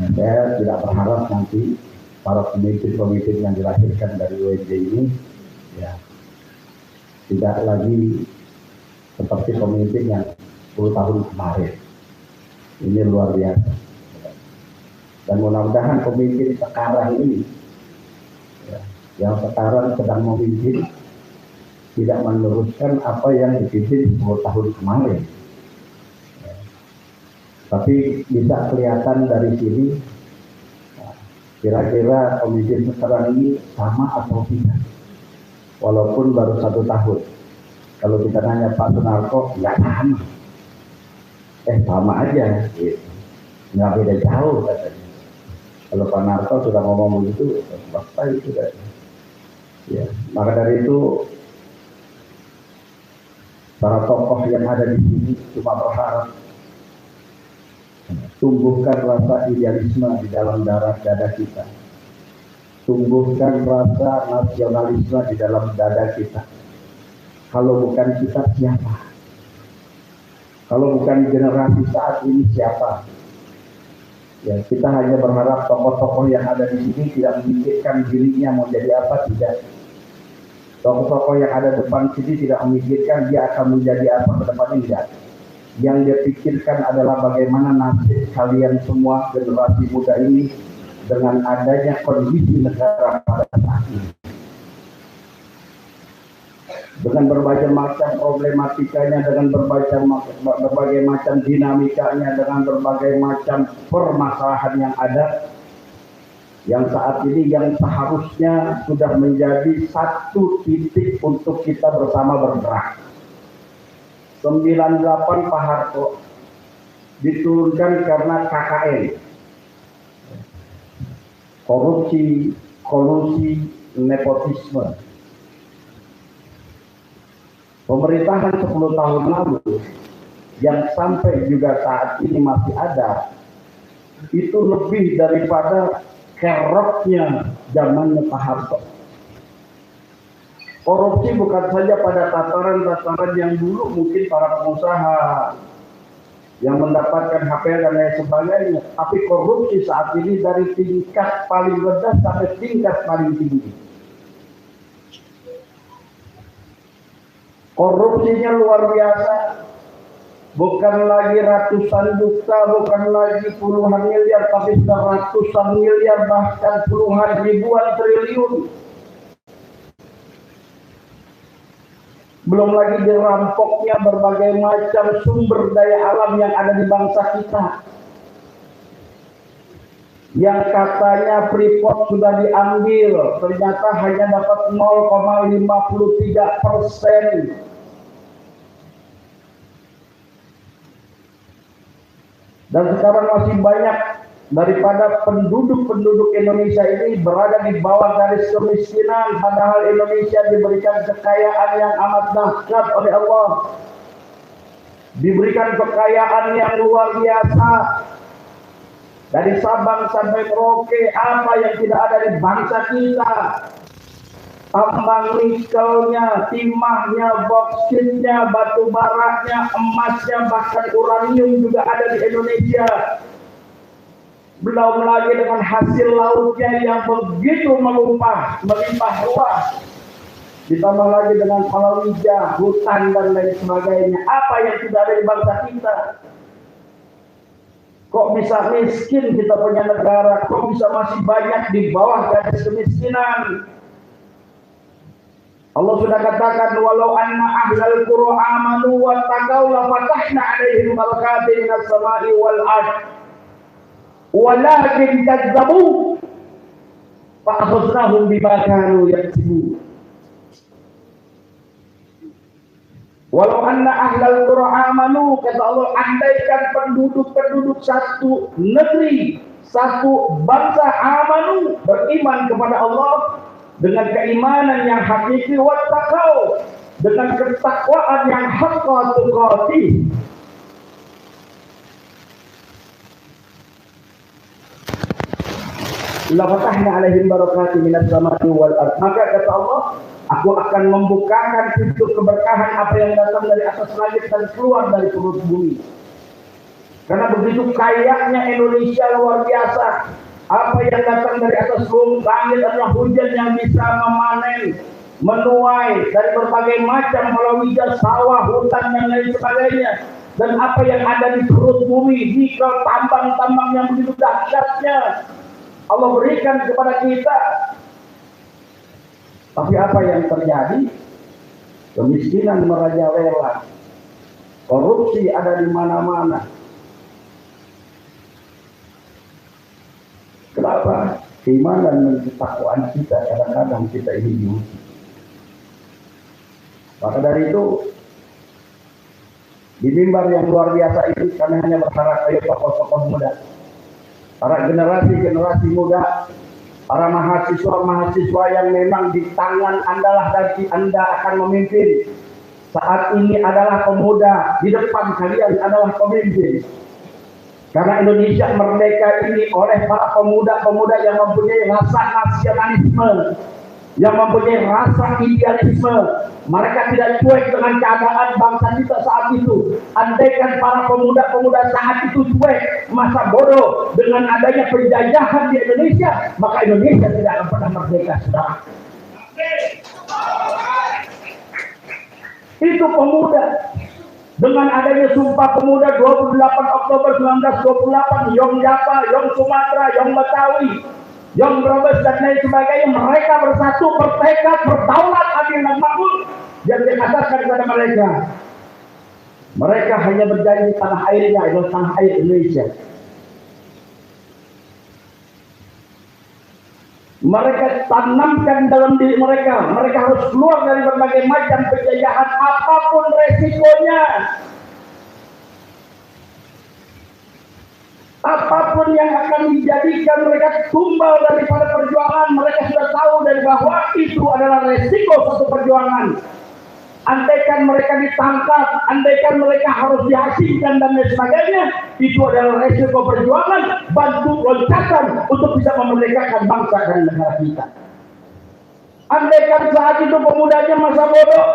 Nah, saya tidak berharap nanti para pemimpin-pemimpin yang dilahirkan dari UMJ ini ya tidak lagi seperti pemimpin yang 10 tahun kemarin. Ini luar biasa. Dan mudah-mudahan pemimpin sekarang ini ya, yang sekarang sedang memimpin tidak meneruskan apa yang dipimpin 10 tahun kemarin. Ya. Tapi bisa kelihatan dari sini kira-kira pemimpin sekarang ini sama atau tidak. Walaupun baru 1 tahun. Kalau kita nanya Pak Sunarko, nggak sama. Sama aja, gitu. Nggak beda jauh katanya. Kalau Pak Narto sudah ngomong begitu, basta itu katanya. Ya, maka dari itu para tokoh yang ada di sini cuma berharap tumbuhkan rasa idealisme di dalam dada kita, tumbuhkan rasa nasionalisme di dalam dada kita. Kalau bukan kita siapa? Kalau bukan generasi saat ini siapa? Ya, kita hanya berharap tokoh-tokoh yang ada di sini tidak memikirkan dirinya mau jadi apa, tidak. Tokoh-tokoh yang ada depan sini tidak memikirkan dia akan menjadi apa ke depannya, tidak. Yang dia pikirkan adalah bagaimana nasib kalian semua generasi muda ini dengan adanya kondisi negara pada saat ini. Dengan berbagai macam problematikanya, dengan berbagai macam dinamikanya, dengan berbagai macam permasalahan yang ada, yang saat ini yang seharusnya sudah menjadi satu titik untuk kita bersama bergerak. 98 Pak Harto diturunkan karena KKN, korupsi, kolusi, nepotisme. Pemerintahan 10 tahun lalu yang sampai juga saat ini masih ada, itu lebih daripada keroknya zamannya Pak Harto. Korupsi bukan saja pada tataran-tataran yang dulu mungkin para pengusaha yang mendapatkan HPL dan lain sebagainya. Tapi korupsi saat ini dari tingkat paling rendah sampai tingkat paling tinggi. Korupsinya luar biasa. Bukan lagi ratusan juta, bukan lagi puluhan miliar, tapi sudah ratusan miliar, bahkan puluhan ribuan triliun. Belum lagi dirampoknya berbagai macam sumber daya alam yang ada di bangsa kita. Yang katanya Freeport sudah diambil, ternyata hanya dapat 0,53%. Dan sekarang masih banyak daripada penduduk-penduduk Indonesia ini berada di bawah garis kemiskinan, padahal Indonesia diberikan kekayaan yang amat dahsyat oleh Allah. Diberikan kekayaan yang luar biasa. Dari Sabang sampai Merauke, apa yang tidak ada di bangsa kita? Tambang nikelnya, timahnya, bauksit,nya, batu baranya, emasnya, bahkan uranium juga ada di Indonesia. Belum lagi dengan hasil lautnya yang begitu melimpah ruah. Ditambah lagi dengan palawija, hutan dan lain sebagainya. Apa yang tidak ada di bangsa kita? Kok bisa miskin kita punya negara? Kok bisa masih banyak di bawah garis kemiskinan? Allah sudah katakan, walau anna ahlal qura amanu wa taqaw la fatahna 'alaihim barakatin minas sama'i wal ard. Walakin kadzabu fa akhadnahum bima kanu yaksibun. Walau anna ahlal qura amanu, kata Allah, andaikan penduduk-penduduk satu negeri, satu bangsa amanu, beriman kepada Allah dengan keimanan yang hakiki, wattaqau, dengan ketakwaan yang haqqa tuqatih. La fatahna 'alaihim barakatin minas sama'i wal ard. Maka kata Allah, aku akan membukakan pintu keberkahan apa yang datang dari atas langit dan keluar dari perut bumi. Karena begitu kayanya Indonesia luar biasa. Apa yang datang dari atas langit adalah hujan yang bisa memanen, menuai dari berbagai macam palawija, sawah, hutan dan lain sebagainya. Dan apa yang ada di perut bumi, nikel, tambang-tambang yang begitu dahsyatnya, Allah berikan kepada kita. Tapi apa yang terjadi? Kemiskinan merajalela, korupsi ada di mana-mana. Kenapa? Keimanan dan ketakwaan kita kadang-kadang kita ini diuji. Maka dari itu, di mimbar yang luar biasa ini kami hanya berharap ayo tokoh-tokoh muda, para generasi muda, para mahasiswa yang memang di tangan Anda lah nanti Anda akan memimpin. Saat ini adalah pemuda, di depan kalian adalah pemimpin. Karena Indonesia merdeka ini oleh para pemuda-pemuda yang mempunyai rasa nasionalisme, yang mempunyai rasa idealisme. Mereka tidak cuek dengan keadaan bangsa kita saat itu. Andaikan para pemuda-pemuda saat itu cuek, masa bodoh dengan adanya penjajahan di Indonesia, maka Indonesia tidak akan pernah merdeka, saudara. Itu pemuda. Dengan adanya Sumpah Pemuda 28 Oktober 1928, Yong Japa, Yong Sumatera, Yong Betawi, Yong Brebes dan lain sebagainya, mereka bersatu, bertekad, berdaulat, adil dan makmur. Yang dikatakan kepada mereka, mereka hanya berjanji tanah airnya adalah tanah air Indonesia. Mereka tanamkan dalam diri mereka harus keluar dari berbagai macam penjajahan apapun resikonya. Apapun yang akan dijadikan mereka tumbal daripada perjuangan, mereka sudah tahu dari bahwa itu adalah resiko suatu perjuangan. Andaikan mereka ditangkap, andaikan mereka harus diasingkan dan lain sebagainya, itu adalah resiko perjuangan, bantu loncatan untuk bisa memerdekakan bangsa dan negara kita. Andaikan saat itu pemudanya masa bodoh,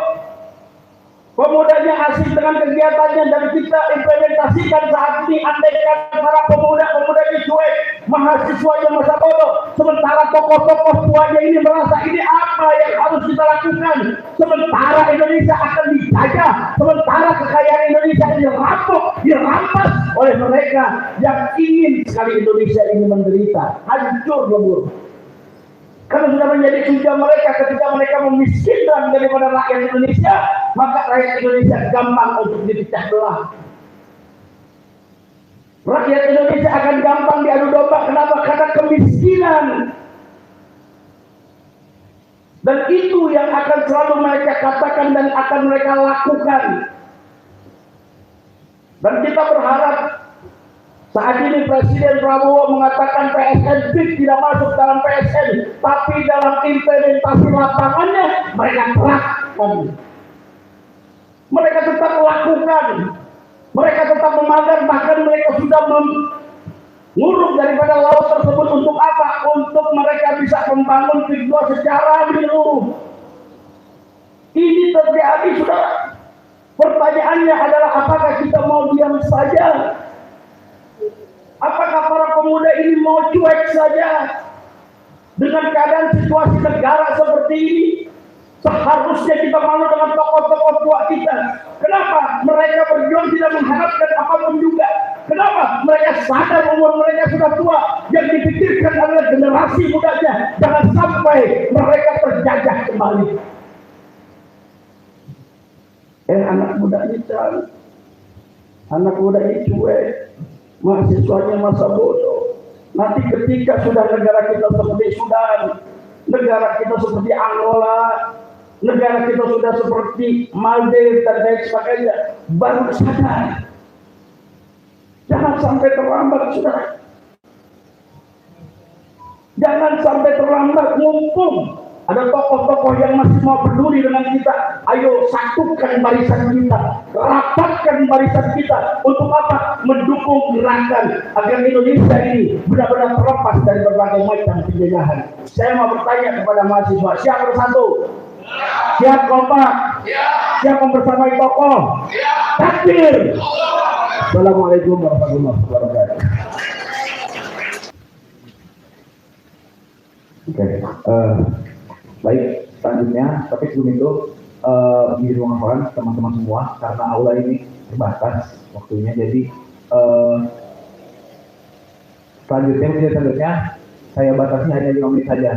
Pemudanya asik dengan kegiatannya dan kita implementasikan saat ini. Andaikan para pemuda-pemuda ini cuek, mahasiswanya masa bodoh, sementara tokoh-tokoh tuanya ini merasa ini apa yang harus kita lakukan. Sementara Indonesia akan dijajah, sementara kekayaan Indonesia ini dirampas oleh mereka yang ingin sekali Indonesia ini menderita, hancur lebur. Karena sudah menjadi tujuan mereka ketika mereka memiskinkan daripada rakyat Indonesia, maka rakyat Indonesia gampang untuk dipecah belah. Rakyat Indonesia akan gampang diadu domba. Kenapa? Karena kemiskinan. Dan itu yang akan selalu mereka katakan dan akan mereka lakukan. Dan kita berharap saat ini Presiden Prabowo mengatakan PSN tidak masuk dalam PSN, tapi dalam implementasi lapangannya mereka terapkan. Mereka tetap melakukan, mereka tetap memagar, bahkan mereka sudah menguruk daripada laut tersebut untuk apa? Untuk mereka bisa membangun kedua secara menyeluruh. Ini terjadi, saudara. Pertanyaannya adalah apakah kita mau diam saja? Apakah para pemuda ini mau cuek saja dengan keadaan situasi negara seperti ini? Seharusnya kita malu dengan tokoh-tokoh tua kita. Kenapa? Mereka berjuang tidak mengharapkan apapun juga. Kenapa? Mereka sadar umur mereka sudah tua. Yang dipikirkan adalah generasi mudanya. Jangan sampai mereka terjajah kembali. Anak muda ini cari. Anak muda ini cuek. Mahasiswanya masa bodoh. Nanti ketika sudah negara kita seperti Sudan, negara kita seperti Angola, negara kita sudah seperti Maldives dan lain sebagainya, baru sadar. Jangan sampai terlambat, saudara. Jangan sampai terlambat. Mumpung ada tokoh-tokoh yang masih mau peduli dengan kita, ayo satukan barisan kita, rapatkan barisan kita. Untuk apa? Mendukung gerakan agar Indonesia ini benar-benar terlepas dari berbagai macam penjajahan. Saya mau bertanya kepada mahasiswa, siap bersatu? Siap kompak? Siap membersamai tokoh? Takbir! Assalamualaikum warahmatullahi wabarakatuh. Oke, baik, selanjutnya, tapi sebelum itu di ruang forum teman-teman semua, karena aula ini terbatas waktunya, jadi selanjutnya saya batasi hanya 5 menit saja.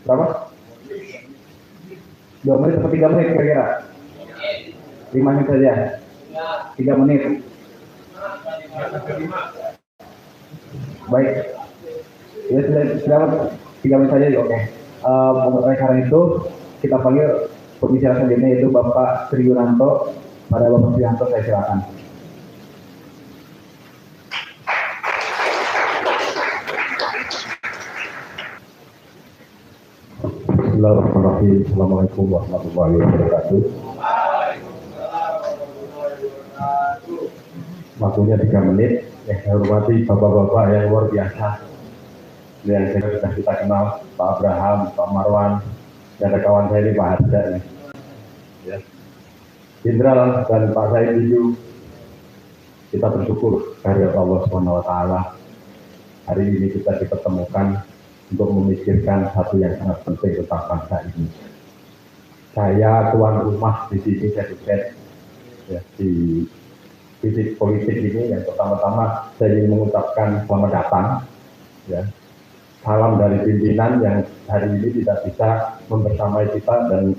Berapa? 2 menit atau 3 menit kira-kira? 5 menit saja. 3 menit. Baik. Ya sudah 3 menit saja, oke. Oleh karena itu kita panggil pembicara selanjutnya yaitu Bapak Sri Yunanto. Pada Bapak Sri Yunanto saya silakan. Bismillahirrahmanirrahim. Assalamualaikum warahmatullahi wabarakatuh. Waktunya 3 menit. Saya hormati bapak-bapak yang luar biasa. Yang saya sudah kita kenal, Pak Abraham, Pak Marwan, dan ada kawan saya ini Pak Harja. Ya. Jenderal dan Pak Said Didu, kita bersyukur kehadirat Allah SWT. Hari ini kita dipertemukan untuk memikirkan satu yang sangat penting tentang bangsa ini. Saya tuan rumah di sini, saya sukses ya, di titik politik ini. Yang pertama-tama saya ingin mengucapkan selamat datang. Ya. Salam dari pimpinan yang hari ini tidak bisa membersamai kita dan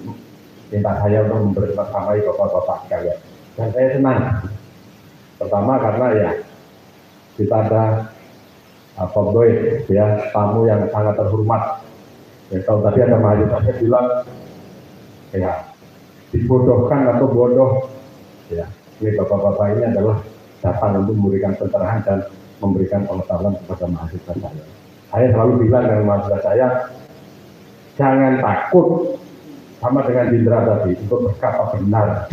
minta saya untuk membersamai bapak-bapak sekalian. Dan saya senang. Pertama karena ya kita ada Pak Boy, ya, tamu yang sangat terhormat. Ya, kalau tadi ada mahasiswa saya bilang, ya, dibodohkan atau bodoh, ya, ini bapak-bapak ini adalah datang untuk memberikan pencerahan dan memberikan pengetahuan kepada mahasiswa saya. Saya selalu bilang dengan mahasiswa saya, jangan takut, sama dengan Indra tadi, untuk berkata benar.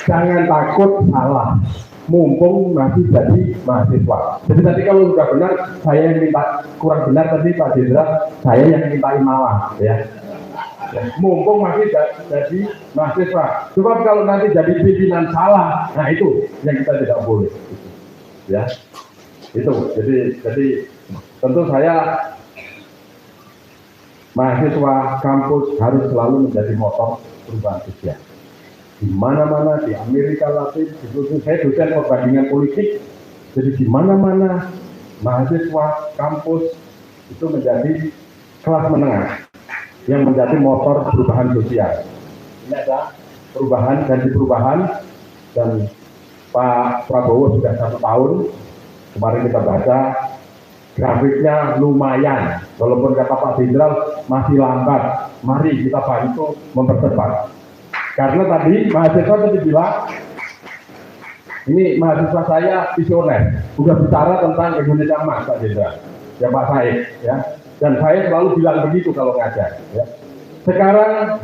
Jangan takut salah. Mumpung masih jadi mahasiswa. Jadi tadi kalau sudah benar, saya yang minta kurang benar tadi Pak Jenderal, saya yang minta malah, ya. Ya, mumpung masih jadi mahasiswa. Sebab kalau nanti jadi pimpinan salah, nah itu yang kita tidak boleh. Ya, itu. Jadi tentu saya mahasiswa kampus harus selalu menjadi motor perubahan sosial. Di mana-mana di Amerika Latin, saya dosen perbandingan politik, jadi di mana-mana mahasiswa kampus itu menjadi kelas menengah yang menjadi motor perubahan sosial. Ini ada perubahan dan Pak Prabowo sudah 1 tahun. Kemarin kita baca grafiknya lumayan, walaupun kata Pak Jenderal masih lambat. Mari kita bantu mempercepat. Karena tadi mahasiswa tadi bilang, ini mahasiswa saya visioner, sudah bicara tentang Indonesia Emas, Pak Jenderal, ya Pak Said, ya. Dan saya selalu bilang begitu kalau ngajar. Ya. Sekarang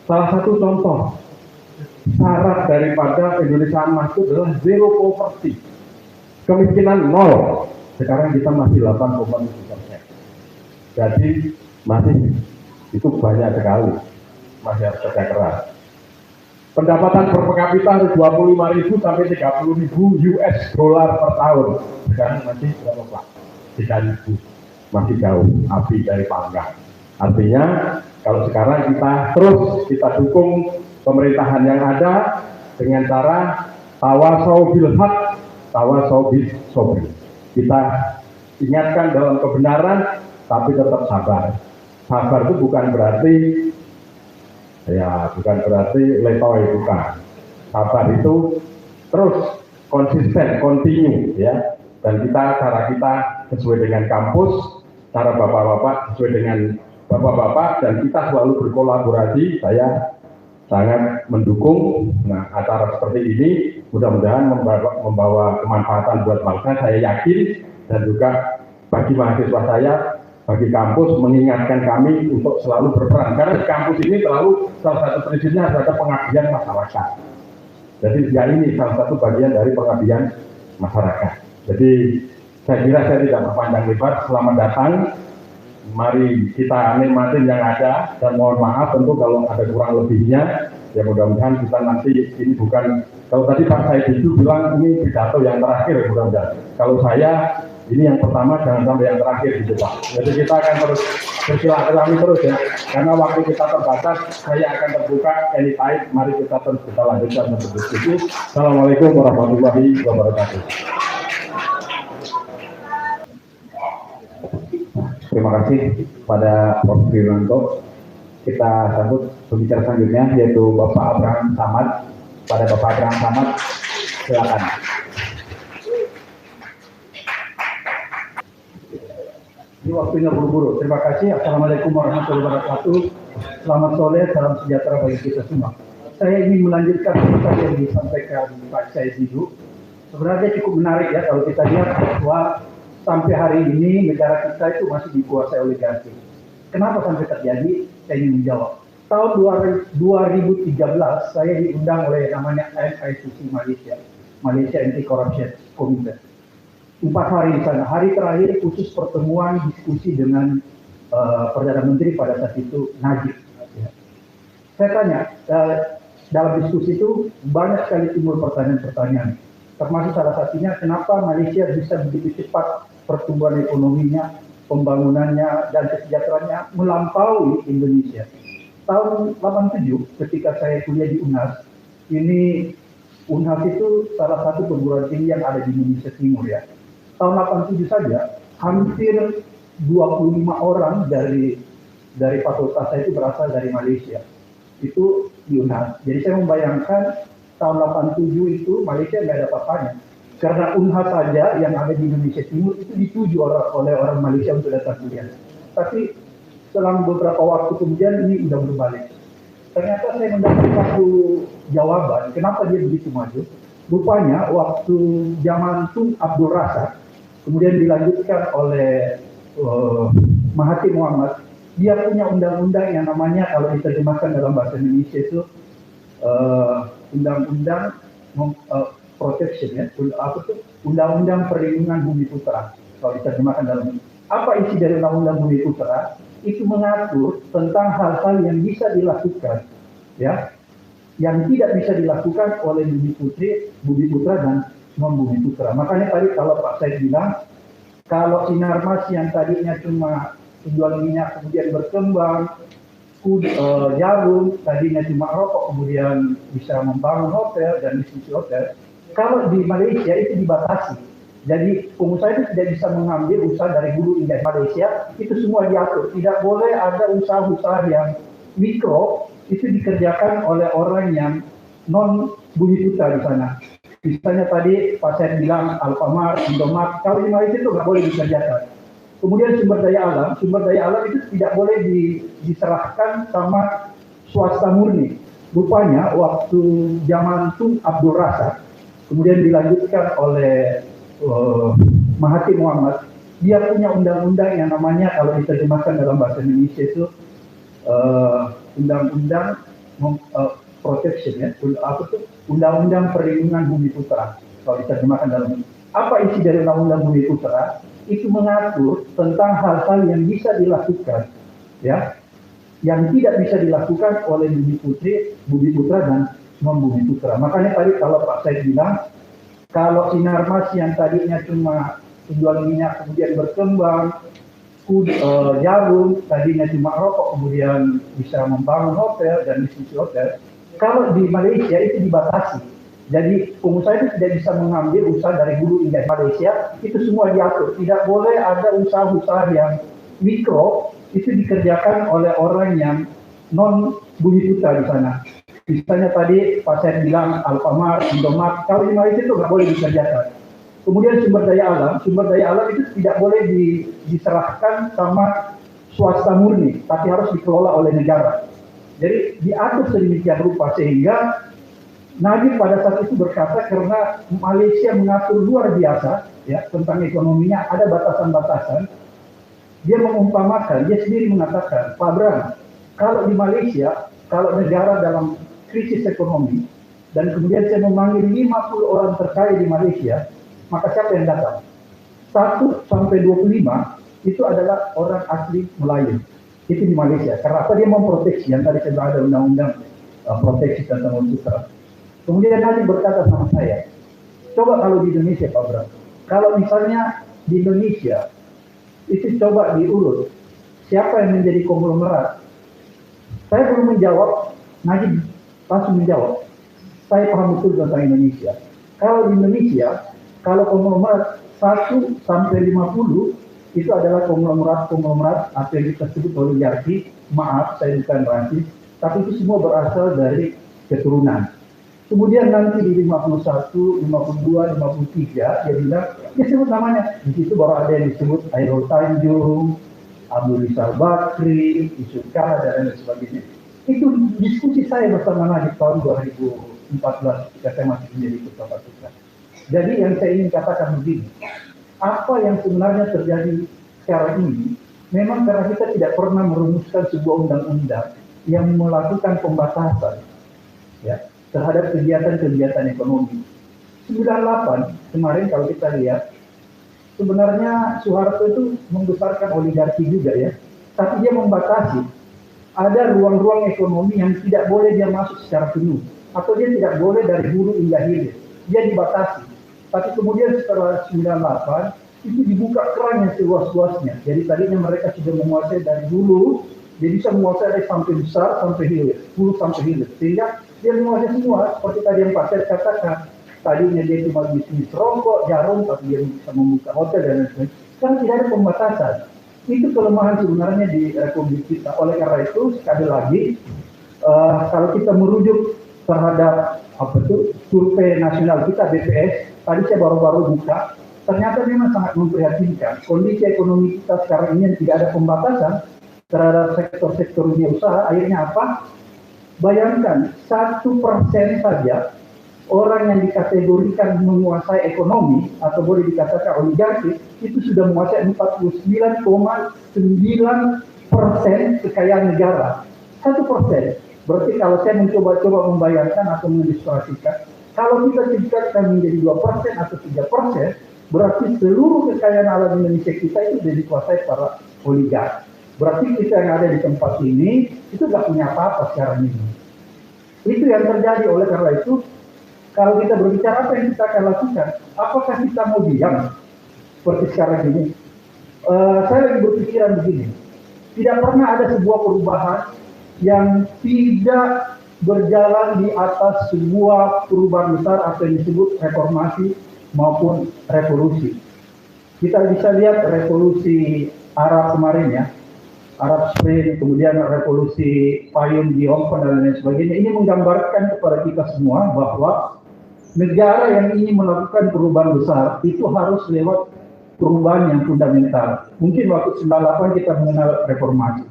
salah satu contoh syarat daripada Indonesia Emas itu adalah zero poverty, kemiskinan 0. Sekarang kita masih 8,7%. Jadi masih itu banyak sekali, masih harus kerja keras. Pendapatan per kapita harus 25.000 sampai 30.000 US dollar per tahun. Sekarang masih berapa Pak? 3.000. Masih jauh, api dari panggang. Artinya kalau sekarang kita dukung pemerintahan yang ada dengan cara tawasau bil haq, tawasau bis sabr. Kita ingatkan dalam kebenaran, tapi tetap sabar. Sabar itu bukan berarti letoy, bukan. Sabar itu terus konsisten, continue, ya. Dan cara kita sesuai dengan kampus, cara bapak-bapak sesuai dengan bapak-bapak, dan kita selalu berkolaborasi. Saya sangat mendukung. Nah, acara seperti ini mudah-mudahan membawa kemanfaatan buat bangsa. Saya yakin, dan juga bagi mahasiswa saya, bagi kampus, mengingatkan kami untuk selalu berperan. Karena di kampus ini selalu salah satu prinsipnya adalah pengabdian masyarakat. Jadi ya ini salah satu bagian dari pengabdian masyarakat. Jadi saya kira saya tidak berpanjang lebar. Selamat datang. Mari kita nikmatin yang ada, dan mohon maaf tentu kalau ada kurang lebihnya. Ya mudah-mudahan kita nanti, ini bukan, kalau tadi Pak Said itu bilang ini pidato yang terakhir, mudah-mudahan. Kalau saya ini yang pertama, jangan sampai yang terakhir gitu Pak. Jadi kita akan terus bersilaturahmi terus ya. Karena waktu kita terbatas, saya akan terbuka anytime. Mari kita terus lanjutkan berdiskusi. Assalamualaikum warahmatullahi wabarakatuh. Terima kasih pada Prof. Wiranto. Kita sambut pembicara selanjutnya, yaitu Bapak Abraham Samad. Pada Bapak Abraham Samad, silakan. Ini waktunya buru-buru. Terima kasih. Assalamualaikum warahmatullahi wabarakatuh. Selamat sore, salam sejahtera bagi kita semua. Saya ingin melanjutkan apa yang disampaikan Pak Said dulu. Sebenarnya cukup menarik ya kalau kita lihat bahwa sampai hari ini negara kita itu masih dikuasai oligarki. Kenapa sampai terjadi? Saya ingin menjawab. Tahun 2013 saya diundang oleh namanya MICC Malaysia Anti-Corruption Committee. 4 hari di sana. Hari terakhir khusus pertemuan diskusi dengan Perdana Menteri pada saat itu Najib. Ya. Saya tanya, dalam diskusi itu banyak sekali timbul pertanyaan-pertanyaan. Termasuk salah satunya kenapa Malaysia bisa begitu cepat pertumbuhan ekonominya, pembangunannya, dan kesejahteraannya melampaui Indonesia. Tahun 87 ketika saya kuliah di UNHAS, ini UNHAS itu salah satu perguruan tinggi yang ada di Indonesia Timur ya. Tahun 87 saja hampir 25 orang dari fakultas saya itu berasal dari Malaysia. Itu di UNHAS. Jadi saya membayangkan tahun 87 itu Malaysia nggak ada apa-apanya. Karena UNHAS saja yang ada di Indonesia Timur itu dituju oleh orang Malaysia untuk datang kuliah. Tapi selang beberapa waktu kemudian ini sudah berbalik. Ternyata saya mendapat satu jawaban kenapa dia begitu maju. Rupanya waktu zaman Tun Abdul Razak, kemudian dilanjutkan oleh Mahathir Muhammad, dia punya undang-undang yang namanya kalau diterjemahkan dalam bahasa Indonesia itu undang-undang protection ya, undang-undang perlindungan bumi putra. Kalau diterjemahkan dalam apa isi dari undang-undang bumi putra? itu mengatur tentang hal-hal yang bisa dilakukan, ya, yang tidak bisa dilakukan oleh Bumi Putra dan non Bumi Putra. Makanya tadi kalau Pak Said bilang, kalau Sinarmas yang tadinya cuma penjual minyak kemudian berkembang, Jarum tadinya cuma rokok kemudian bisa membangun hotel dan bisnis hotel. Kalau di Malaysia itu dibatasi. Jadi pengusaha itu tidak bisa mengambil usaha dari hulu hingga Malaysia, itu semua diatur. Tidak boleh ada usaha-usaha yang mikro, itu dikerjakan oleh orang yang non Bumi Putra di sana. Misalnya tadi Pak Said bilang Alfamart, Indomaret, kalau di Malaysia itu nggak boleh dikerjakan. Kemudian sumber daya alam itu tidak boleh diserahkan sama swasta murni. Rupanya waktu zaman Tun Abdul Razak, kemudian dilanjutkan oleh Mahathir Muhammad, dia punya undang-undang yang namanya kalau diterjemahkan dalam bahasa Indonesia itu undang-undang protection, ya, undang-undang perlindungan Bumi Putra. Kalau diterjemahkan dalam apa isi dari undang-undang Bumi Putra, itu mengatur tentang hal-hal yang bisa dilakukan, ya, yang tidak bisa dilakukan oleh Bumi Putra dan non Bumi Putra. Makanya tadi kalau Pak Said bilang, kalau Sinarmas yang tadinya cuma penjual minyak kemudian berkembang, Jarum tadinya cuma rokok kemudian bisa membangun hotel dan bisnis hotel. Kalau di Malaysia itu dibatasi. Jadi pengusaha itu tidak bisa mengambil usaha dari hulu hingga Malaysia, itu semua diatur. Tidak boleh ada usaha-usaha yang mikro, itu dikerjakan oleh orang yang non Bumi Putra di sana. Misalnya tadi Pak Said bilang Alfamart, Indomaret, kalau di Malaysia itu nggak boleh dikerjakan. Kemudian sumber daya alam itu tidak boleh diserahkan sama swasta murni, tapi harus dikelola oleh negara. Jadi diatur sedemikian rupa sehingga Nabi pada saat itu berkata karena Malaysia mengatur luar biasa, ya, tentang ekonominya ada batasan-batasan. Dia mengumpamakan, dia sendiri mengatakan, Pak Bram, kalau di Malaysia, kalau negara dalam krisis ekonomi dan kemudian saya memanggil 50 orang terkaya di Malaysia, maka siapa yang datang? 1 sampai 25 itu adalah orang asli Melayu. Itu di Malaysia. Karena apa? Dia memproteksi, yang tadi saya ada undang-undang proteksi tentang Bumi Putra. Kemudian Nabi berkata sama saya, coba kalau di Indonesia Pak Bram, kalau misalnya di Indonesia itu coba diurut siapa yang menjadi konglomerat. Saya belum menjawab, Nabi langsung menjawab. Saya paham betul tentang Indonesia. Kalau di Indonesia, kalau konglomerat 1 sampai 50 itu adalah konglomerat atau yang kita sebut oligarki. Maaf, saya bukan rasis, tapi itu semua berasal dari keturunan. Kemudian nanti di 51, 52, 53 dia bilang, dia sebut namanya. Di situ baru ada yang disebut Airul Tanjung, Abdul Rizal Bakri, Yusuf Kala dan lain sebagainya. Itu diskusi saya bersama Nabi tahun 2014 ketika saya masih menjadi ketua pasukan. Jadi yang saya ingin katakan begini, apa yang sebenarnya terjadi sekarang ini, memang karena kita tidak pernah merumuskan sebuah undang-undang yang melakukan pembatasan, ya, terhadap kegiatan-kegiatan ekonomi. 98 kemarin kalau kita lihat, sebenarnya Soeharto itu membesarkan oligarki juga, ya, tapi dia membatasi. Ada ruang-ruang ekonomi yang tidak boleh dia masuk secara penuh, atau dia tidak boleh dari hulu hingga hilir. Dia dibatasi. Tapi kemudian setelah 98 itu dibuka keran yang seluas-luasnya. Jadi tadinya mereka sudah menguasai dari hulu, dia bisa menguasai dari sampai besar sampai hilir, hulu sampai hilir. Sehingga dia menguasai semua, seperti tadi yang Pak Said katakan. Tadinya dia cuma bisnis rokok, jarum, tapi dia bisa membuka hotel dan lain-lain. Sekarang tidak ada pembatasan. Itu kelemahan sebenarnya di Republik kita. Oleh karena itu, sekali lagi, kalau kita merujuk terhadap survei nasional kita BPS, tadi saya baru-baru buka, ternyata memang sangat memprihatinkan. Kondisi ekonomi kita sekarang ini yang tidak ada pembatasan terhadap sektor-sektor dunia usaha, akhirnya apa? Bayangkan 1% saja orang yang dikategorikan menguasai ekonomi atau boleh dikatakan oligarki itu sudah menguasai 49,9% kekayaan negara. 1%. Berarti kalau saya mencoba-coba membayangkan atau mengilustrasikan, kalau kita tingkatkan menjadi 2% atau 3%, berarti seluruh kekayaan alam Indonesia kita itu sudah dikuasai para oligarki. Berarti kita yang ada di tempat ini itu nggak punya apa-apa sekarang ini. Itu yang terjadi. Oleh karena itu, kalau kita berbicara apa yang kita akan lakukan, apakah kita mau diam seperti sekarang ini? Saya lagi berpikiran begini, tidak pernah ada sebuah perubahan yang tidak berjalan di atas sebuah perubahan besar atau yang disebut reformasi maupun revolusi. Kita bisa lihat revolusi Arab kemarin ya, Arab Spring, kemudian revolusi payung di Hong Kong dan lain sebagainya. Ini menggambarkan kepada kita semua bahwa negara yang ingin melakukan perubahan besar itu harus lewat perubahan yang fundamental. Mungkin waktu 98 kita mengenal reformasi.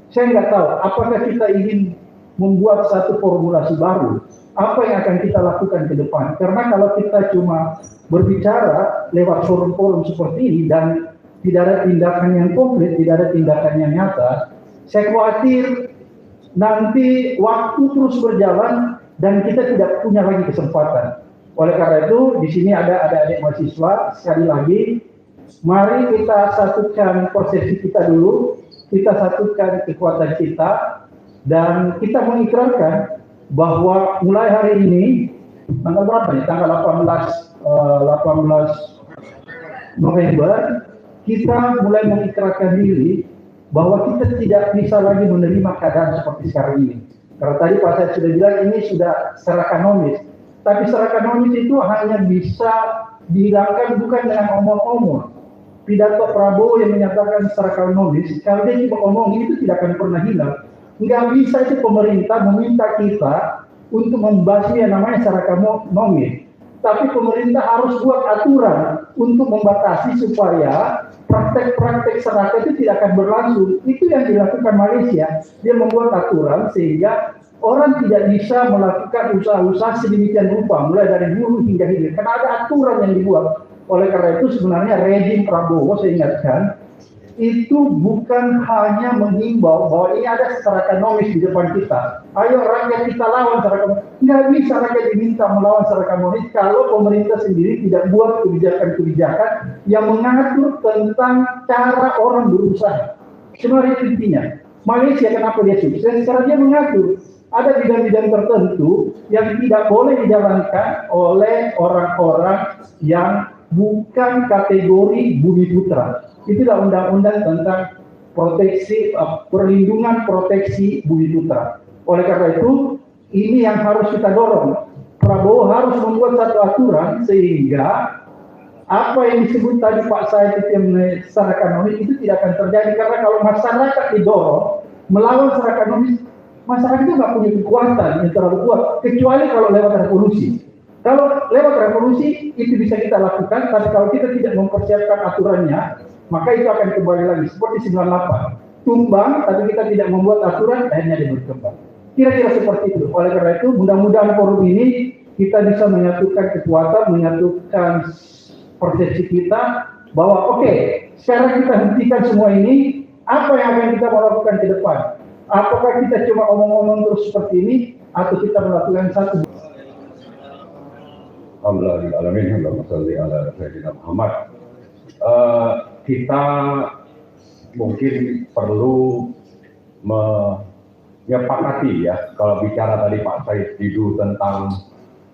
Saya nggak tahu apakah kita ingin membuat satu formulasi baru. Apa yang akan kita lakukan ke depan? Karena kalau kita cuma berbicara lewat forum-forum seperti ini dan tidak ada tindakan yang konkret, tidak ada tindakan yang nyata, saya khawatir nanti waktu terus berjalan dan kita tidak punya lagi kesempatan. Oleh karena itu, di sini ada adik-adik mahasiswa, sekali lagi, mari kita satukan persepsi kita dulu, kita satukan kekuatan kita, dan kita mengikrarkan bahwa mulai hari ini, tanggal berapa nih? Tanggal 18 November, kita mulai mengikrarkan diri bahwa kita tidak bisa lagi menerima keadaan seperti sekarang ini. Karena tadi Pak Said sudah bilang ini sudah secara kanonis. Tapi secara kanonis itu hanya bisa dihilangkan bukan dengan omong-omong. Pidato Prabowo yang menyatakan secara kanonis, kalau dia cuma omong itu tidak akan pernah hilang. Nggak bisa itu pemerintah meminta kita untuk membahas yang namanya secara kanonis. Tapi pemerintah harus buat aturan untuk membatasi supaya praktek-praktek serakah itu tidak akan berlangsung. Itu yang dilakukan Malaysia. Dia membuat aturan sehingga orang tidak bisa melakukan usaha-usaha sedemikian rupa, mulai dari hulu hingga hilir. Karena ada aturan yang dibuat. Oleh karena itu sebenarnya rejim Prabowo, saya ingatkan, itu bukan hanya menghimbau bahwa ini ada secara kanonis di depan kita. Ayo rakyat kita lawan secara kanonis. Nggak bisa rakyat diminta melawan secara kanonis kalau pemerintah sendiri tidak buat kebijakan-kebijakan yang mengatur tentang cara orang berusaha. Sebenarnya itu intinya. Malaysia kenapa dia sukses? Karena dia mengatur. Ada bidang-bidang tertentu yang tidak boleh dijalankan oleh orang-orang yang bukan kategori bumi putra. Itulah undang-undang tentang perlindungan proteksi bumi putra. Oleh karena itu, ini yang harus kita dorong. Prabowo harus membuat satu aturan sehingga apa yang disebut tadi Pak Said itu yang secara kanonis itu tidak akan terjadi. Karena kalau masyarakat didorong melawan secara kanonis, masyarakat itu nggak punya kekuatan yang terlalu kuat, kecuali kalau lewat revolusi. Kalau lewat revolusi itu bisa kita lakukan, tapi kalau kita tidak mempersiapkan aturannya, maka itu akan kembali lagi seperti 98. Tumbang, tapi kita tidak membuat aturan, akhirnya dia berkembang. Kira-kira seperti itu. Oleh karena itu, mudah-mudahan forum ini kita bisa menyatukan kekuatan, menyatukan persepsi kita, bahwa oke, sekarang kita hentikan semua ini, apa yang akan kita lakukan ke depan? Apakah kita cuma omong-omong terus seperti ini, atau kita melakukan satu? Alhamdulillah, kita mungkin perlu menyepakati ya, kalau bicara tadi Pak Said Didu tentang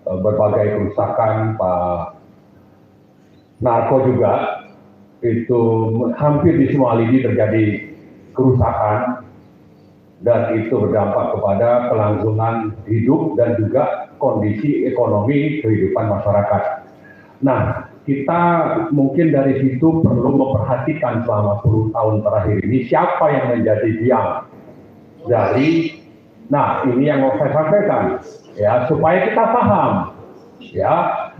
berbagai kerusakan, Pak Narko juga, itu hampir di semua lini terjadi kerusakan, dan itu berdampak kepada kelangsungan hidup dan juga kondisi ekonomi kehidupan masyarakat. Nah, kita mungkin dari situ perlu memperhatikan selama 10 tahun terakhir ini siapa yang menjadi biang dari, nah ini yang mau saya sampaikan ya, supaya kita paham ya.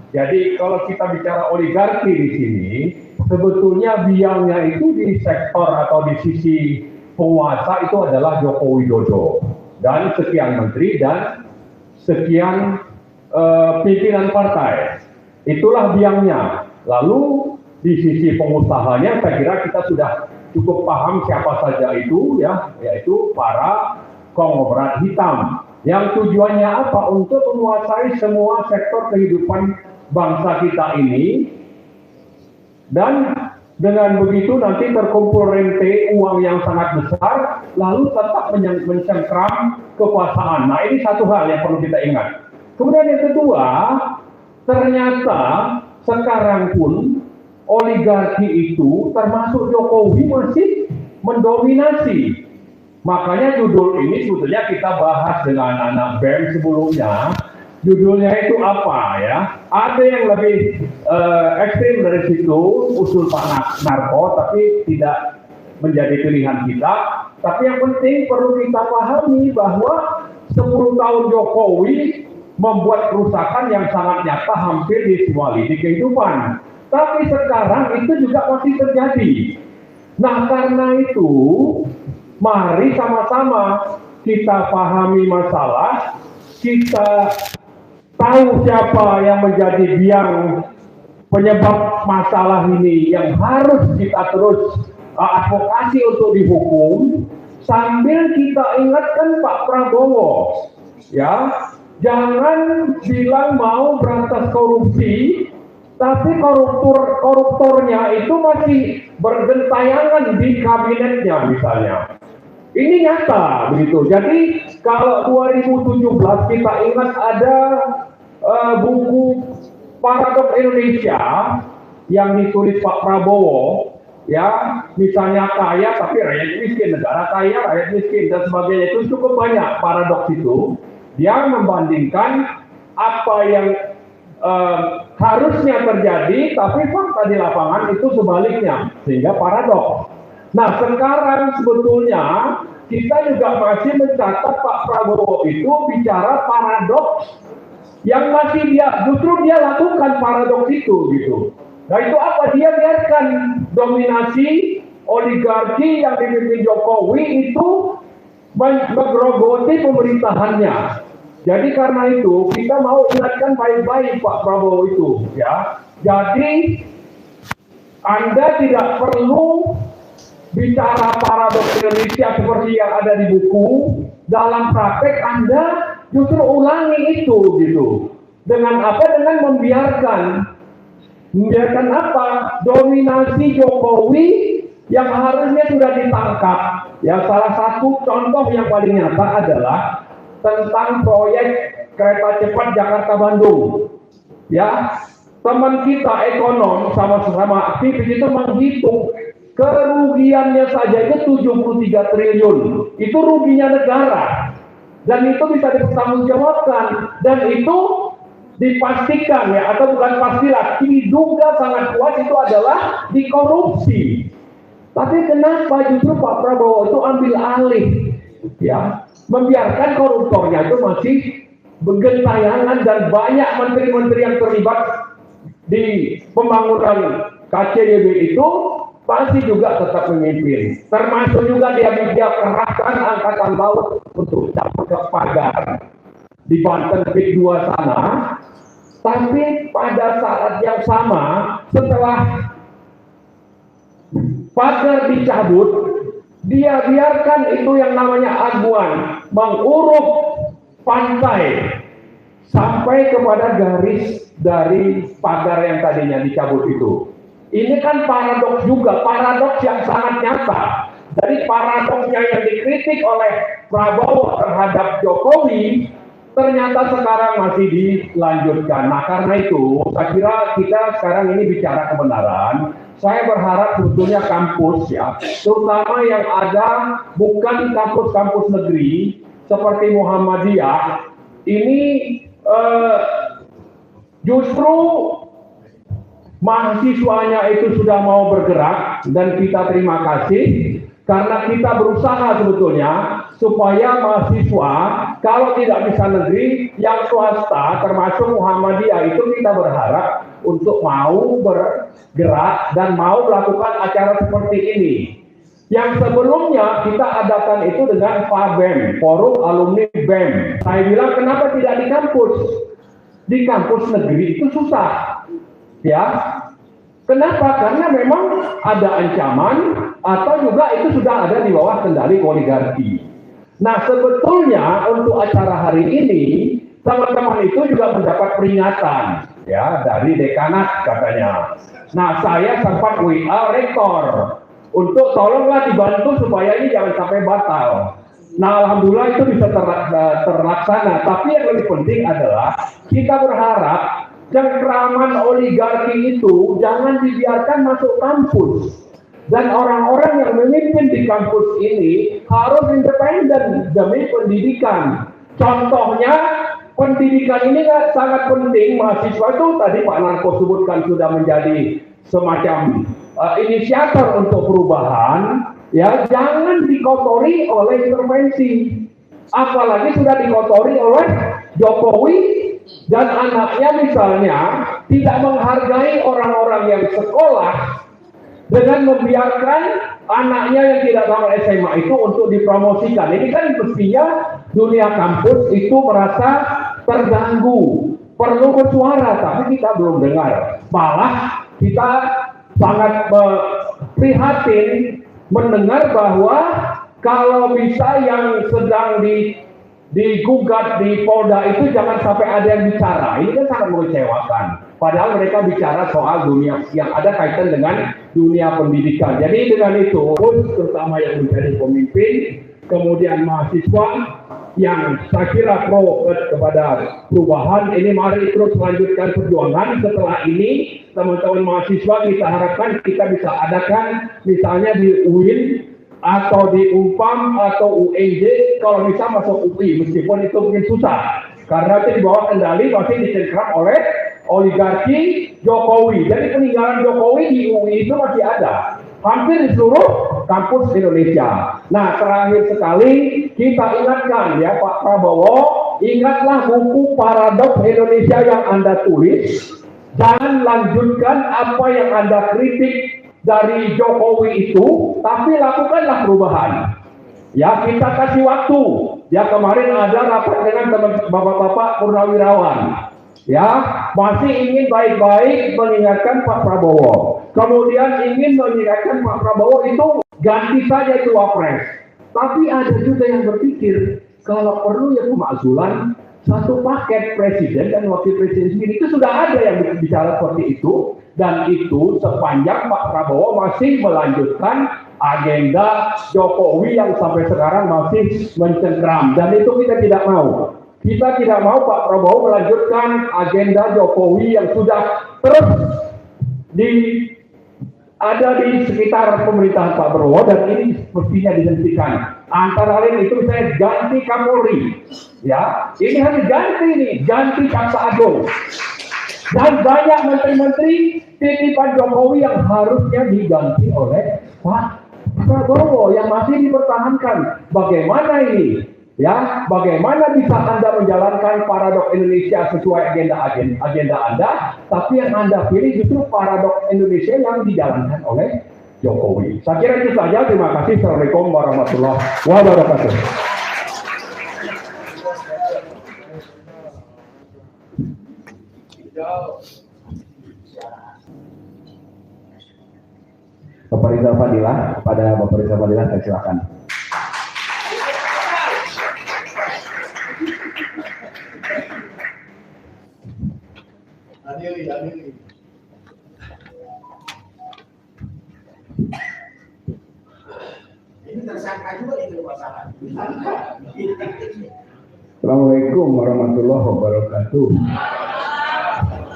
Jadi kalau kita bicara oligarki di sini, sebetulnya biangnya itu di sektor atau di sisi penguasa itu adalah Joko Widodo dan sekian menteri dan sekian pimpinan partai. Itulah biangnya. Lalu di sisi pengusahanya saya kira kita sudah cukup paham siapa saja itu ya, yaitu para konglomerat hitam yang tujuannya apa? Untuk menguasai semua sektor kehidupan bangsa kita ini, dan Dengan begitu nanti terkumpul rente uang yang sangat besar, lalu tetap mencengkram kekuasaan. Nah, ini satu hal yang perlu kita ingat. Kemudian yang kedua, ternyata sekarang pun oligarki itu termasuk Jokowi masih mendominasi. Makanya judul ini sebetulnya kita bahas dengan anak BEM sebelumnya. Judulnya itu apa ya? Ada yang lebih ekstrim dari situ, usul Pak Narko, tapi tidak menjadi pilihan kita. Tapi yang penting perlu kita pahami bahwa 10 tahun Jokowi membuat kerusakan yang sangat nyata hampir di semua lini kehidupan. Tapi sekarang itu juga masih terjadi. Nah, karena itu, mari sama-sama kita pahami masalah, kita tahu siapa yang menjadi biang penyebab masalah ini yang harus kita terus advokasi untuk dihukum, sambil kita ingatkan Pak Prabowo, ya, jangan bilang mau berantas korupsi, tapi koruptornya itu masih bergentayangan di kabinetnya misalnya. Ini nyata begitu. Jadi kalau 2017 kita ingat ada buku Paradoks Indonesia yang ditulis Pak Prabowo, ya, misalnya kaya tapi rakyat miskin, negara kaya rakyat miskin dan sebagainya, itu cukup banyak paradoks itu. Dia membandingkan apa yang harusnya terjadi, tapi fakta di lapangan itu sebaliknya, sehingga paradoks. Nah, sekarang sebetulnya kita juga masih mencatat Pak Prabowo itu bicara paradoks yang masih justru dia lakukan paradoks itu gitu. Nah, itu apa? Dia biarkan dominasi oligarki yang dipimpin Jokowi itu menggerogoti pemerintahannya. Jadi karena itu kita mau ingatkan baik-baik Pak Prabowo itu, ya. Jadi Anda tidak perlu bicara paradoks Indonesia seperti yang ada di buku. Dalam praktek Anda justru ulangi itu gitu. Dengan apa? Dengan membiarkan apa? Dominasi Jokowi yang harusnya sudah ditangkap. Ya, salah satu contoh yang paling nyata adalah tentang proyek kereta cepat Jakarta-Bandung. Ya, teman kita ekonom sama-sama aktivis itu menghitung kerugiannya saja itu 73 triliun. Itu ruginya negara. Dan itu bisa dipertanggungjawabkan. Dan itu dipastikan ya, atau bukan pastilah, diduga sangat kuat itu adalah dikorupsi. Tapi kenapa justru Pak Prabowo itu ambil alih, ya, membiarkan koruptornya itu masih bergentayangan dan banyak menteri-menteri yang terlibat di pembangunan KCJB itu pasti juga tetap memimpin. Termasuk juga dia kerahkan angkatan laut untuk capai ke pagar di Banten Big 2 sana. Tapi pada saat yang sama, setelah pagar dicabut, dia biarkan itu yang namanya aguan menguruk pantai sampai kepada garis dari pagar yang tadinya dicabut itu. Ini kan paradoks juga, paradoks yang sangat nyata. Dari paradoksnya yang dikritik oleh Prabowo terhadap Jokowi, ternyata sekarang masih dilanjutkan. Nah, karena itu, saya kira kita sekarang ini bicara kebenaran. Saya berharap sebetulnya kampus ya, terutama yang ada bukan kampus-kampus negeri seperti Muhammadiyah, ini justru mahasiswanya itu sudah mau bergerak dan kita terima kasih karena kita berusaha sebetulnya supaya mahasiswa kalau tidak bisa negeri yang swasta termasuk Muhammadiyah itu kita berharap untuk mau bergerak dan mau melakukan acara seperti ini. Yang sebelumnya kita adakan itu dengan FABEM, Forum Alumni BEM. Saya bilang kenapa tidak di kampus? Di kampus negeri itu susah. Ya, kenapa? Karena memang ada ancaman atau juga itu sudah ada di bawah kendali oligarki. Nah, sebetulnya untuk acara hari ini teman-teman itu juga mendapat peringatan ya dari dekanat katanya. Nah, saya sempat WA rektor untuk tolonglah dibantu supaya ini jangan sampai batal. Nah, alhamdulillah itu bisa terlaksana. Tapi yang lebih penting adalah kita berharap cengkraman oligarki itu jangan dibiarkan masuk kampus. Dan orang-orang yang memimpin di kampus ini harus independen demi pendidikan. Contohnya, pendidikan ini sangat penting. Mahasiswa itu tadi Pak Narko sebutkan sudah menjadi semacam inisiator untuk perubahan. Ya, jangan dikotori oleh intervensi. Apalagi sudah dikotori oleh Jokowi dan anaknya misalnya tidak menghargai orang-orang yang sekolah dengan membiarkan anaknya yang tidak tamat SMA itu untuk dipromosikan. Ini kan mestinya dunia kampus itu merasa terganggu, perlu bersuara, tapi kita belum dengar. Malah kita sangat prihatin mendengar bahwa kalau bisa yang sedang digugat di Polda itu jangan sampai ada yang bicara. Ini kan sangat mengecewakan. Padahal mereka bicara soal dunia yang ada kaitan dengan dunia pendidikan. Jadi dengan itu, terutama yang menjadi pemimpin, kemudian mahasiswa yang saya kira pro kepada perubahan, ini mari terus melanjutkan perjuangan. Setelah ini, teman-teman mahasiswa kita harapkan kita bisa adakan misalnya di UIN, atau di UNPAM atau UNJ, kalau bisa masuk UI, meskipun itu mungkin susah karena itu di bawah kendali masih dicengkram oleh oligarki Jokowi. Jadi peninggalan Jokowi di UI itu masih ada hampir di seluruh kampus Indonesia. Nah, terakhir sekali kita ingatkan ya Pak Prabowo, ingatlah buku Paradoks Indonesia yang Anda tulis, jangan lanjutkan apa yang Anda kritik dari Jokowi itu, tapi lakukanlah perubahan. Ya, kita kasih waktu. Ya, kemarin ada rapat dengan teman bapak-bapak purnawirawan. Ya, masih ingin baik-baik mengingatkan Pak Prabowo. Kemudian ingin mengingatkan Pak Prabowo itu ganti saja itu wapres. Tapi ada juga yang berpikir kalau perlu ya pemakzulan satu paket presiden dan wakil presiden sendiri. Itu sudah ada yang bicara seperti itu. Dan itu sepanjang Pak Prabowo masih melanjutkan agenda Jokowi yang sampai sekarang masih mencengkram. Dan itu kita tidak mau. Kita tidak mau Pak Prabowo melanjutkan agenda Jokowi yang sudah terus ada di sekitar pemerintahan Pak Prabowo, dan ini mestinya dihentikan. Antara lain itu saya ganti Kapolri. Ya, ini harus ganti Jaksa Agung. Dan banyak menteri-menteri titipan Jokowi yang harusnya diganti oleh Pak Prabowo yang masih dipertahankan. Bagaimana ini? Ya, bagaimana bisa Anda menjalankan Paradoks Indonesia sesuai agenda Anda, tapi yang Anda pilih justru Paradoks Indonesia yang dijalankan oleh Jokowi. Saya kira itu saja. Terima kasih. Assalamualaikum warahmatullahi wabarakatuh. Bapak Rizal Fadilah, kepada Bapak Rizal Fadilah saya silakan. Hadiri. Ini tersangka juga itu masalah. Assalamualaikum warahmatullahi wabarakatuh.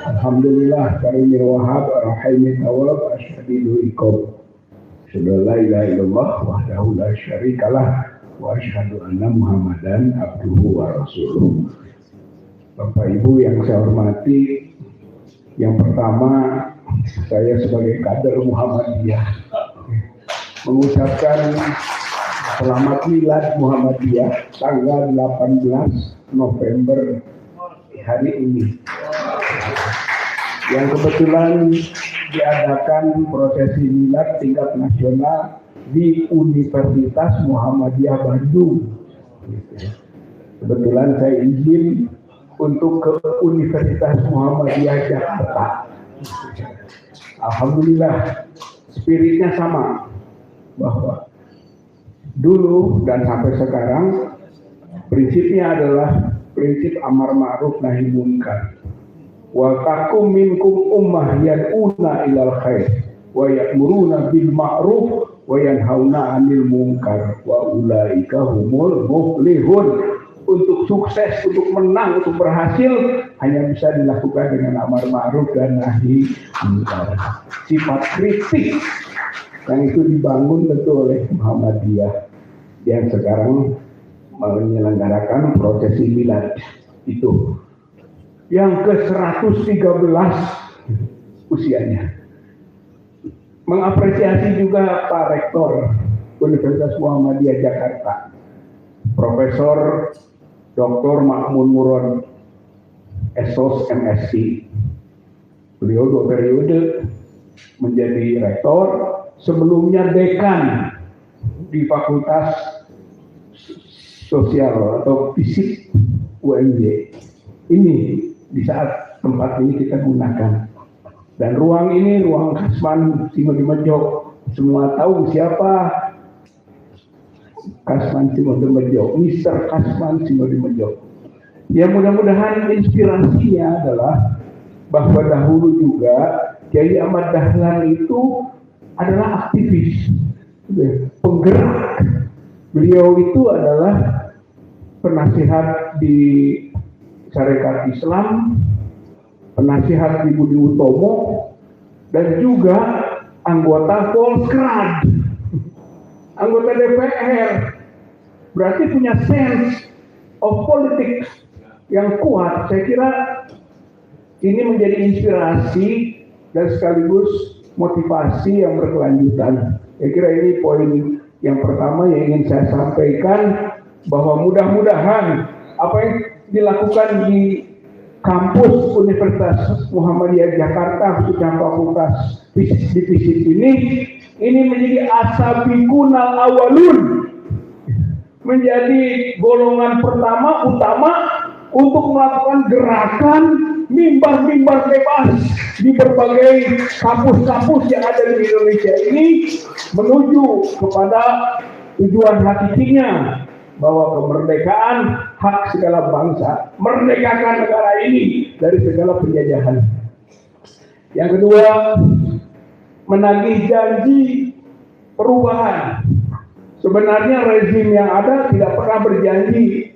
Alhamdulillah karimil wahab rahimil tawab asyhadu iqab. Asyhadu la ilaha illallah wahdahu la syarikalah wa asyhadu anna Muhammadan abduhu wa rasuluh. Bapak Ibu yang saya hormati, yang pertama saya sebagai kader Muhammadiyah mengucapkan selamat milad Muhammadiyah tanggal 18 November hari ini, yang kebetulan diadakan prosesi milad tingkat nasional di Universitas Muhammadiyah Bandung. Kebetulan saya izin untuk ke Universitas Muhammadiyah Jakarta. Alhamdulillah, spiritnya sama, bahwa dulu dan sampai sekarang prinsipnya adalah prinsip amar ma'ruf nahi munkar. wa takum minkum ummah yad'una ilal khair wa ya'muruna bil ma'ruf wa yanhauna 'anil munkar wa ulaika humul muflihun. Untuk sukses, untuk menang, untuk berhasil hanya bisa dilakukan dengan amar ma'ruf dan nahi munkar. Sifat kritik yang itu dibangun tentu oleh Muhammadiyah yang sekarang menyelenggarakan prosesi milad itu yang ke-113 usianya. Mengapresiasi juga Pak Rektor Universitas Muhammadiyah Jakarta, Profesor Dr. Makmun Muron, Esos MSc. Beliau 2 periode menjadi rektor, sebelumnya dekan di Fakultas Sosial atau Fisik UMJ. Ini di saat tempat ini kita gunakan. Dan ruang ini ruang Kasman Simodimejo. Semua tahu siapa Kasman Simodimejo, Mr. Kasman Simodimejo. Ya mudah-mudahan inspirasinya adalah bahwa dahulu juga Kiai Ahmad Dahlan itu adalah aktivis, penggerak. Beliau itu adalah penasihat di Syarikat Islam, penasihat di Budi Utomo, dan juga anggota Volkskrad, anggota DPR. Berarti punya sense of politics yang kuat. Saya kira ini menjadi inspirasi dan sekaligus motivasi yang berkelanjutan. Saya kira ini poin yang pertama yang ingin saya sampaikan, bahwa mudah-mudahan apa yang dilakukan di kampus Universitas Muhammadiyah Jakarta, khususnya Fakultas Fisik ini menjadi asabiqunal awalun, menjadi golongan pertama utama untuk melakukan gerakan mimbar-mimbar bebas di berbagai kampus-kampus yang ada di Indonesia ini, menuju kepada tujuan hakikinya, bahwa kemerdekaan hak segala bangsa, merdekakan negara ini dari segala penjajahan. Yang kedua, menagih janji perubahan. Sebenarnya rezim yang ada tidak pernah berjanji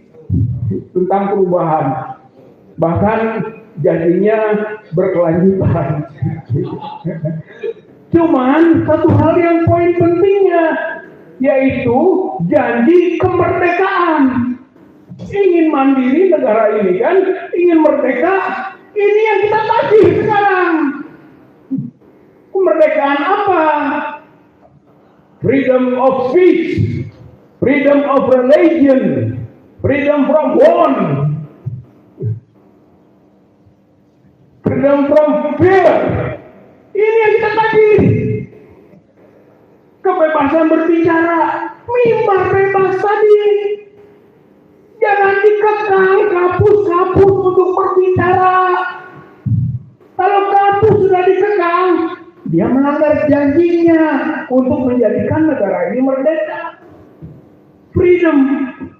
tentang perubahan, bahkan janjinya berkelanjutan. Cuman satu hal yang poin pentingnya, yaitu janji kemerdekaan. Ingin mandiri negara ini kan, ingin merdeka, ini yang kita tagih sekarang. Kemerdekaan apa? Freedom of speech, freedom of religion, freedom from war, freedom from fear. Ini yang kita tagih. Kebebasan berbicara, mimbar bebas tadi. Jangan dikekang kampus-kampus untuk berbicara. Kalau kampus sudah dikekang, dia melanggar janjinya untuk menjadikan negara ini merdeka. Freedom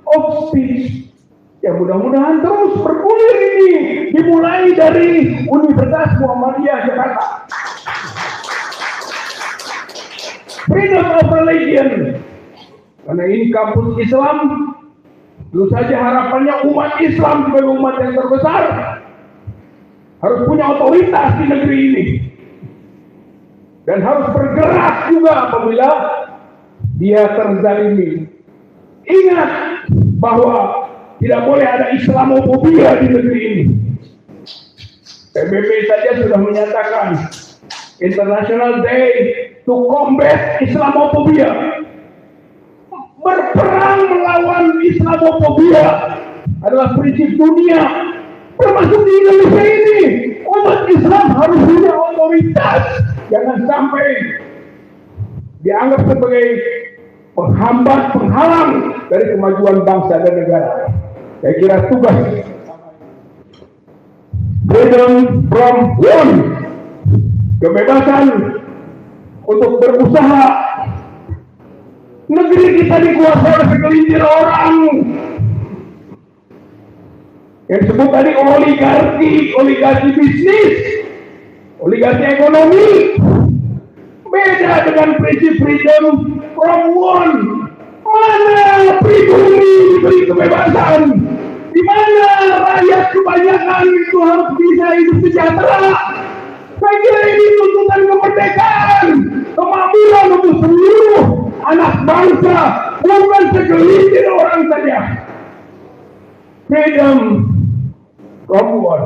of speech. Ya mudah-mudahan terus bergulir ini, dimulai dari Universitas Muhammadiyah Jakarta. Freedom of religion. Karena ini kampus Islam, tentu saja harapannya umat Islam sebagai umat yang terbesar harus punya otoritas di negeri ini. Dan harus bergerak juga apabila dia terzalimi. Ingat bahwa tidak boleh ada Islamofobia di negeri ini. PBB saja sudah menyatakan International Day to Combat Islamofobia. Berperang melawan Islamofobia adalah prinsip dunia, termasuk di Indonesia ini. Umat Islam harus punya otoritas. Jangan sampai dianggap sebagai penghambat, penghalang dari kemajuan bangsa dan negara. Saya kira tugas freedom from war, kebebasan untuk berusaha. Negeri kita dikuasai oleh segelintir orang. Yang disebut tadi oligarki bisnis, oligarki ekonomi. Beda dengan prinsip freedom from one. Mana pribumi diberi kebebasan? Di mana rakyat kebanyakan itu harus bisa hidup sejahtera? Saya kira ini tuntutan kemerdekaan, kemakmuran untuk seluruh anak bangsa, bukan segelintir orang saja. Freedom from what?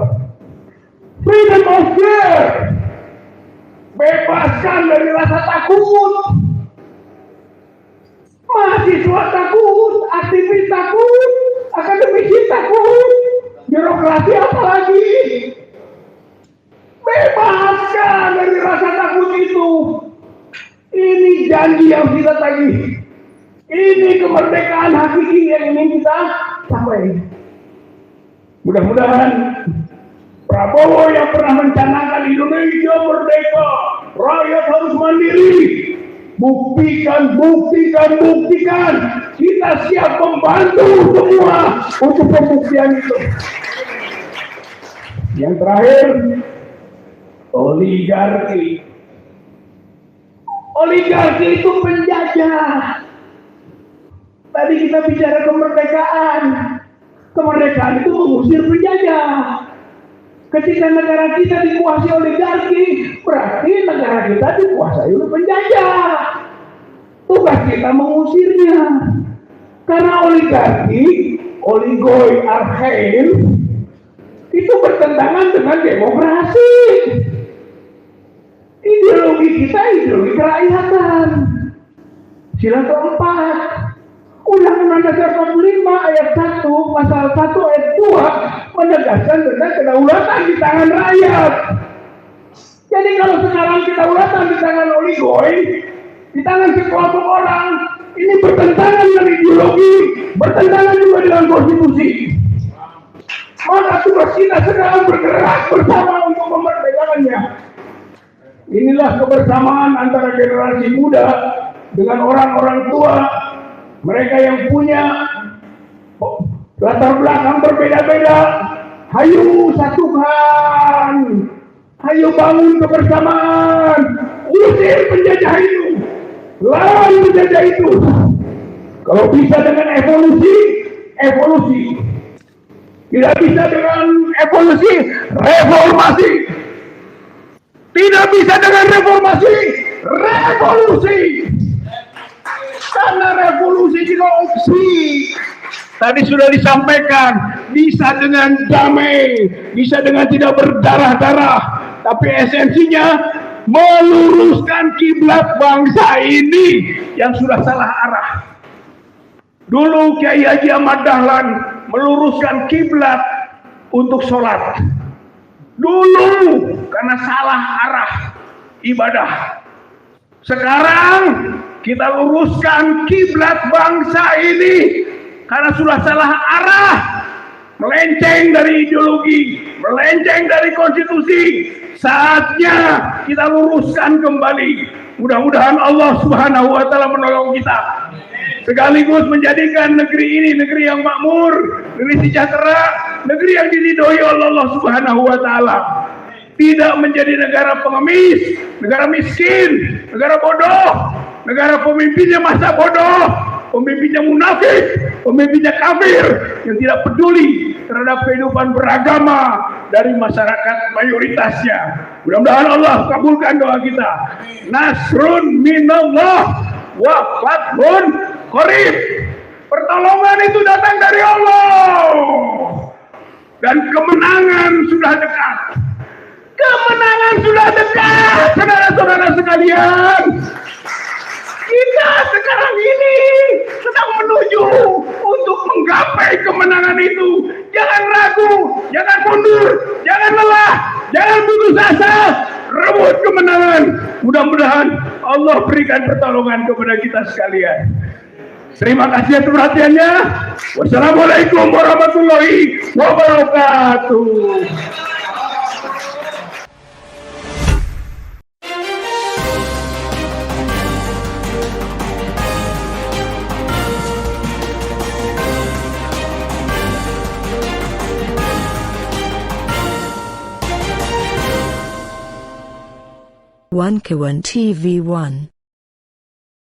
Freedom of fear. Bebaskan dari rasa takut. Mahasiswa takut, aktivis takut, akademisi takut, birokrasi apalagi. Bebaskan dari rasa takut itu. Ini janji yang kita tagih. Ini kemerdekaan hakiki yang ingin kita capai. Mudah-mudahan Prabowo yang pernah mencanangkan Indonesia merdeka, rakyat harus mandiri. Buktikan. Kita siap membantu semua untuk pembuktian itu. Yang terakhir, oligarki. Oligarki itu penjajah. Tadi kita bicara kemerdekaan. Kemerdekaan itu mengusir penjajah. Ketika negara kita dikuasai oligarki, berarti negara kita dikuasai oleh penjajah. Tugas kita mengusirnya. Karena oligarki, oligoi archain, itu bertentangan dengan demokrasi. Ideologi kita ideologi kerakyatan. Sila keempat, Undang-Undang Dasar 45 ayat 1, pasal 1 ayat 2 menegaskan tentang kedaulatan di tangan rakyat. Jadi kalau sekarang kedaulatan di tangan oligoi, di tangan sekelompok orang, ini bertentangan dengan ideologi, bertentangan juga dengan konstitusi. Maka tugas kita sekarang bergerak bersama untuk memerdekakannya. Inilah kebersamaan antara generasi muda dengan orang-orang tua. Mereka yang punya latar belakang berbeda-beda. Hayu satukan. Hayu bangun kebersamaan. Usir penjajah itu. Lawan penjajah itu. Kalau bisa dengan evolusi. Tidak bisa dengan evolusi, reformasi. Tidak bisa dengan reformasi, revolusi. Karena revolusi juga opsi. Tadi sudah disampaikan, bisa dengan damai, bisa dengan tidak berdarah-darah, tapi esensinya meluruskan kiblat bangsa ini yang sudah salah arah. Dulu Kiai Haji Ahmad Dahlan meluruskan kiblat untuk sholat. Dulu karena salah arah ibadah. Sekarang kita luruskan kiblat bangsa ini karena sudah salah arah, melenceng dari ideologi, melenceng dari konstitusi. Saatnya kita luruskan kembali. Mudah-mudahan Allah Subhanahu wa taala menolong kita. Sekaligus menjadikan negeri ini negeri yang makmur, negeri sejahtera, negeri yang diridhoi oleh Allah Subhanahu wa taala. Tidak menjadi negara pengemis, negara miskin, negara bodoh, negara pemimpinnya masa bodoh, pemimpinnya munafik, pemimpinnya kafir yang tidak peduli terhadap kehidupan beragama dari masyarakat mayoritasnya. Mudah-mudahan Allah kabulkan doa kita. Nasrun minallah wa fathun qarib. Pertolongan itu datang dari Allah dan kemenangan sudah dekat. Kemenangan sudah dekat, saudara-saudara sekalian. Kita sekarang ini sedang menuju untuk menggapai kemenangan itu. Jangan ragu, jangan mundur, jangan lelah, jangan putus asa. Rebut kemenangan. Mudah-mudahan Allah berikan pertolongan kepada kita sekalian. Terima kasih atas perhatiannya. Wassalamualaikum warahmatullahi wabarakatuh. Bankawan TV 1.